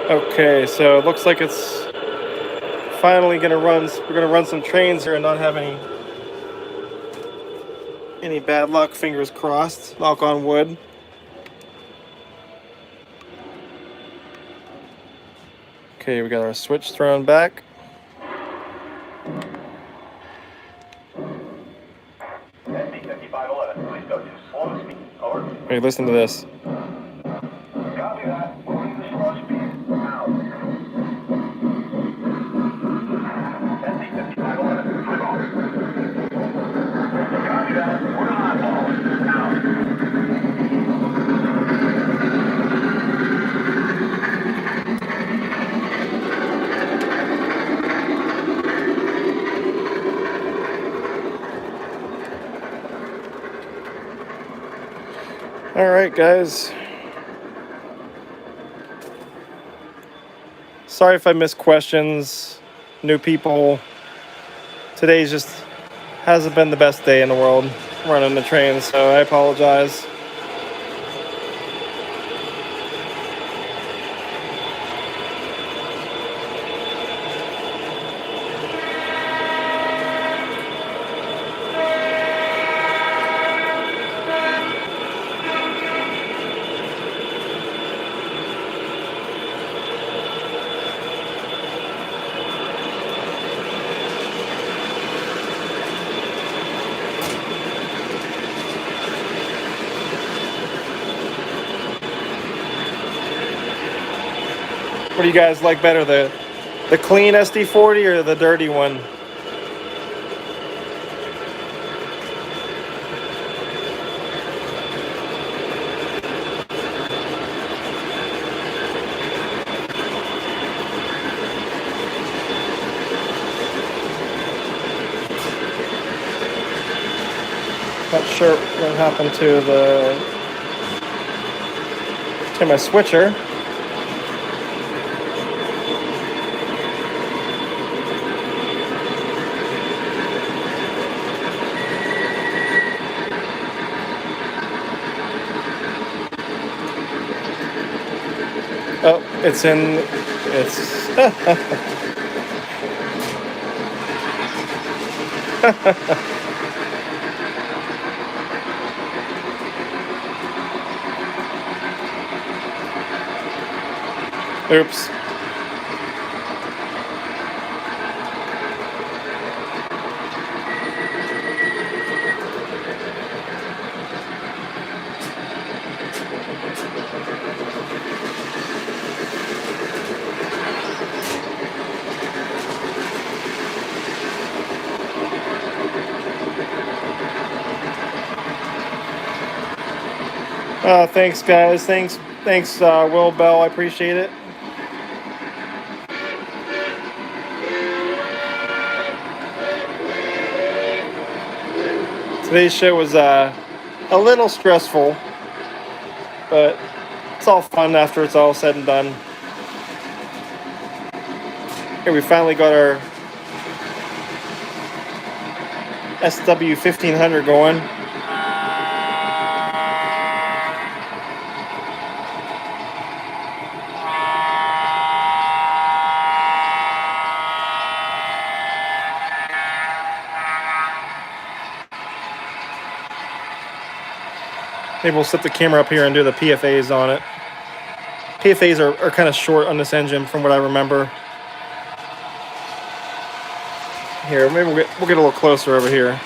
Okay, so it looks like it's finally gonna run. We're gonna run some trains here and not have any bad luck. Fingers crossed. Knock on wood. Okay, we got our switch thrown back. Hey, listen to this. Copy that. Moving to slow speed. Now. SC 5511. Flip off. Copy that. We're on ball. Now. All right, guys. Sorry if I missed questions, new people. Today's just hasn't been the best day in the world running the train, so I apologize. What do you guys like better, the clean SD40 or the dirty one? Not sure what happened to my switcher. Oh, it's oops. Thanks, guys. Thanks, Will Bell. I appreciate it. Today's show was a little stressful, but it's all fun after it's all said and done. Here we finally got our SW1500 going. Maybe we'll set the camera up here and do the PFAs on it. PFAs are kind of short on this engine from what I remember. Here, maybe we'll get a little closer over here.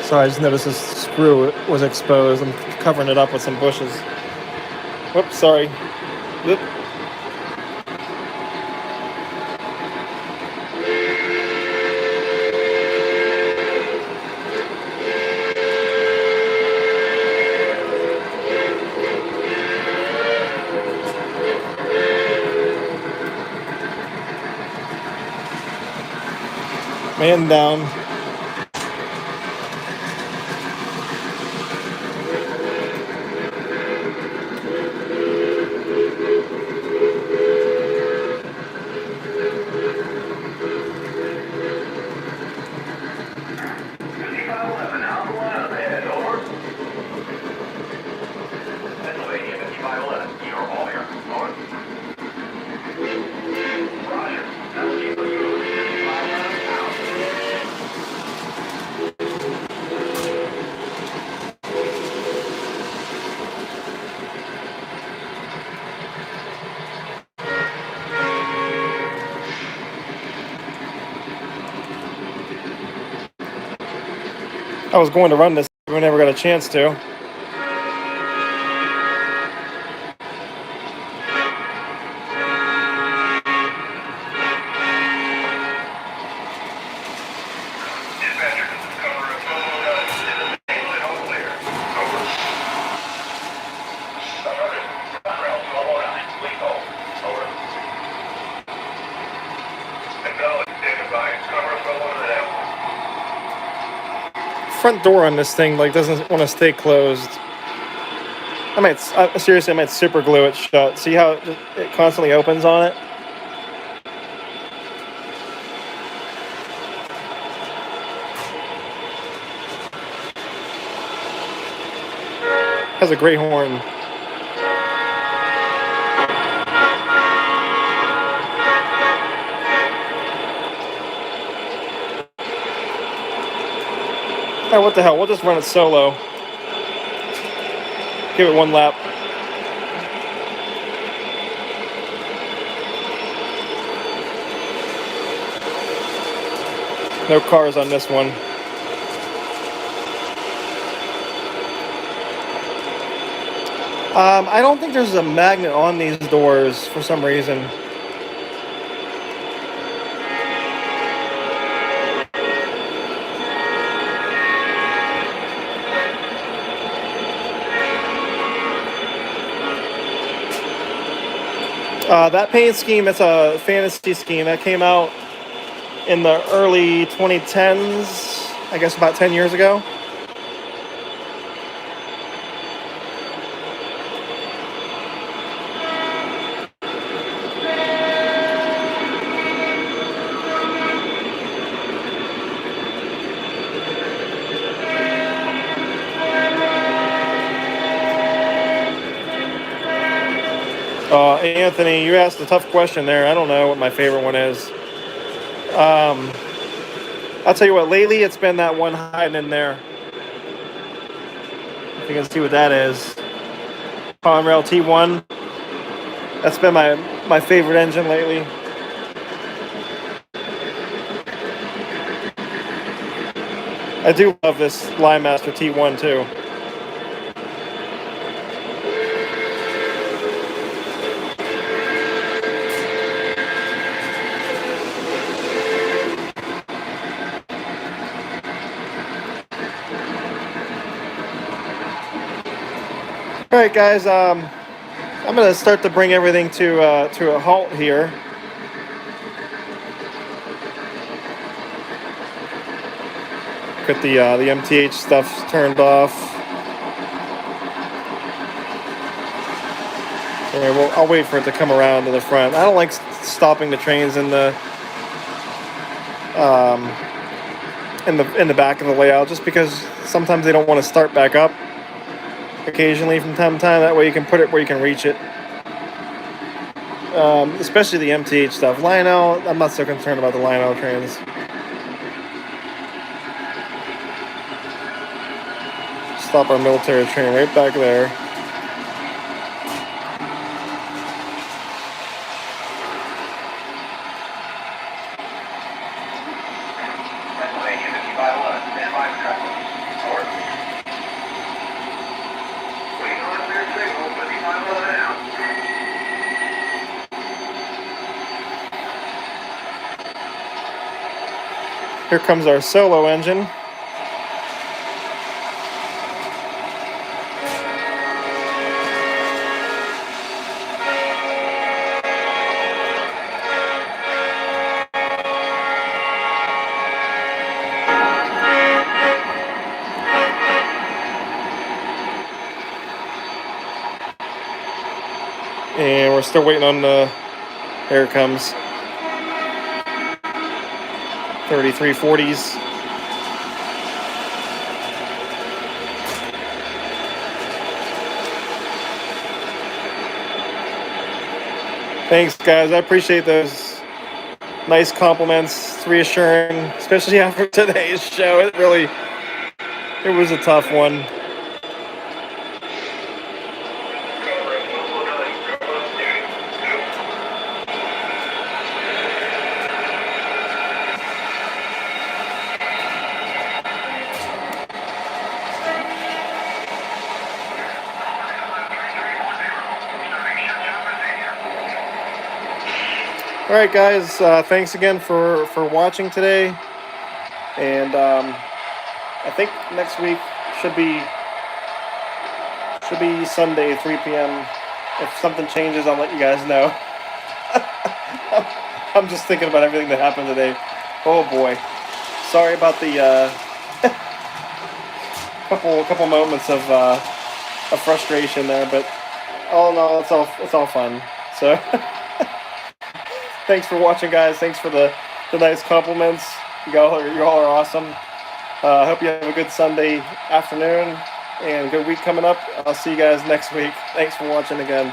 Sorry, I just noticed this screw was exposed. I'm covering it up with some bushes. Whoops, sorry. Whoop. Man down. I was going to run this, but we never got a chance to. Front door on this thing like doesn't want to stay closed. I might seriously, I might super glue it shut. See how it constantly opens on it? Has a great horn. Oh, what the hell? We'll just run it solo. Give it one lap. No cars on this one. I don't think there's a magnet on these doors for some reason. That paint scheme, it's a fantasy scheme that came out in the early 2010s, I guess about 10 years ago. Anthony, you asked a tough question there. I don't know what my favorite one is. I'll tell you what, lately it's been that one hiding in there. If you can see what that is. Lionel T1. That's been my favorite engine lately. I do love this LionMaster T1 too. All right, guys. I'm gonna start to bring everything to a halt here. Get the MTH stuff turned off. Anyway, well, I'll wait for it to come around to the front. I don't like stopping the trains in the back of the layout, just because sometimes they don't want to start back up. Occasionally, from time to time, that way you can put it where you can reach it. Especially the MTH stuff. Lionel, I'm not so concerned about the Lionel trains. Stop our military train right back there. Here comes our solo engine. And we're still waiting on the, here it comes. 3340s. Thanks, guys. I appreciate those nice compliments. It's reassuring, especially after today's show. It was a tough one. All right, guys. Thanks again for watching today, and I think next week should be Sunday 3 p.m. If something changes, I'll let you guys know. I'm just thinking about everything that happened today. Oh boy. Sorry about the couple moments of frustration there, but all in all, it's all fun. So thanks for watching, guys. Thanks for the nice compliments. You all are awesome. I hope you have a good Sunday afternoon and good week coming up. I'll see you guys next week. Thanks for watching again.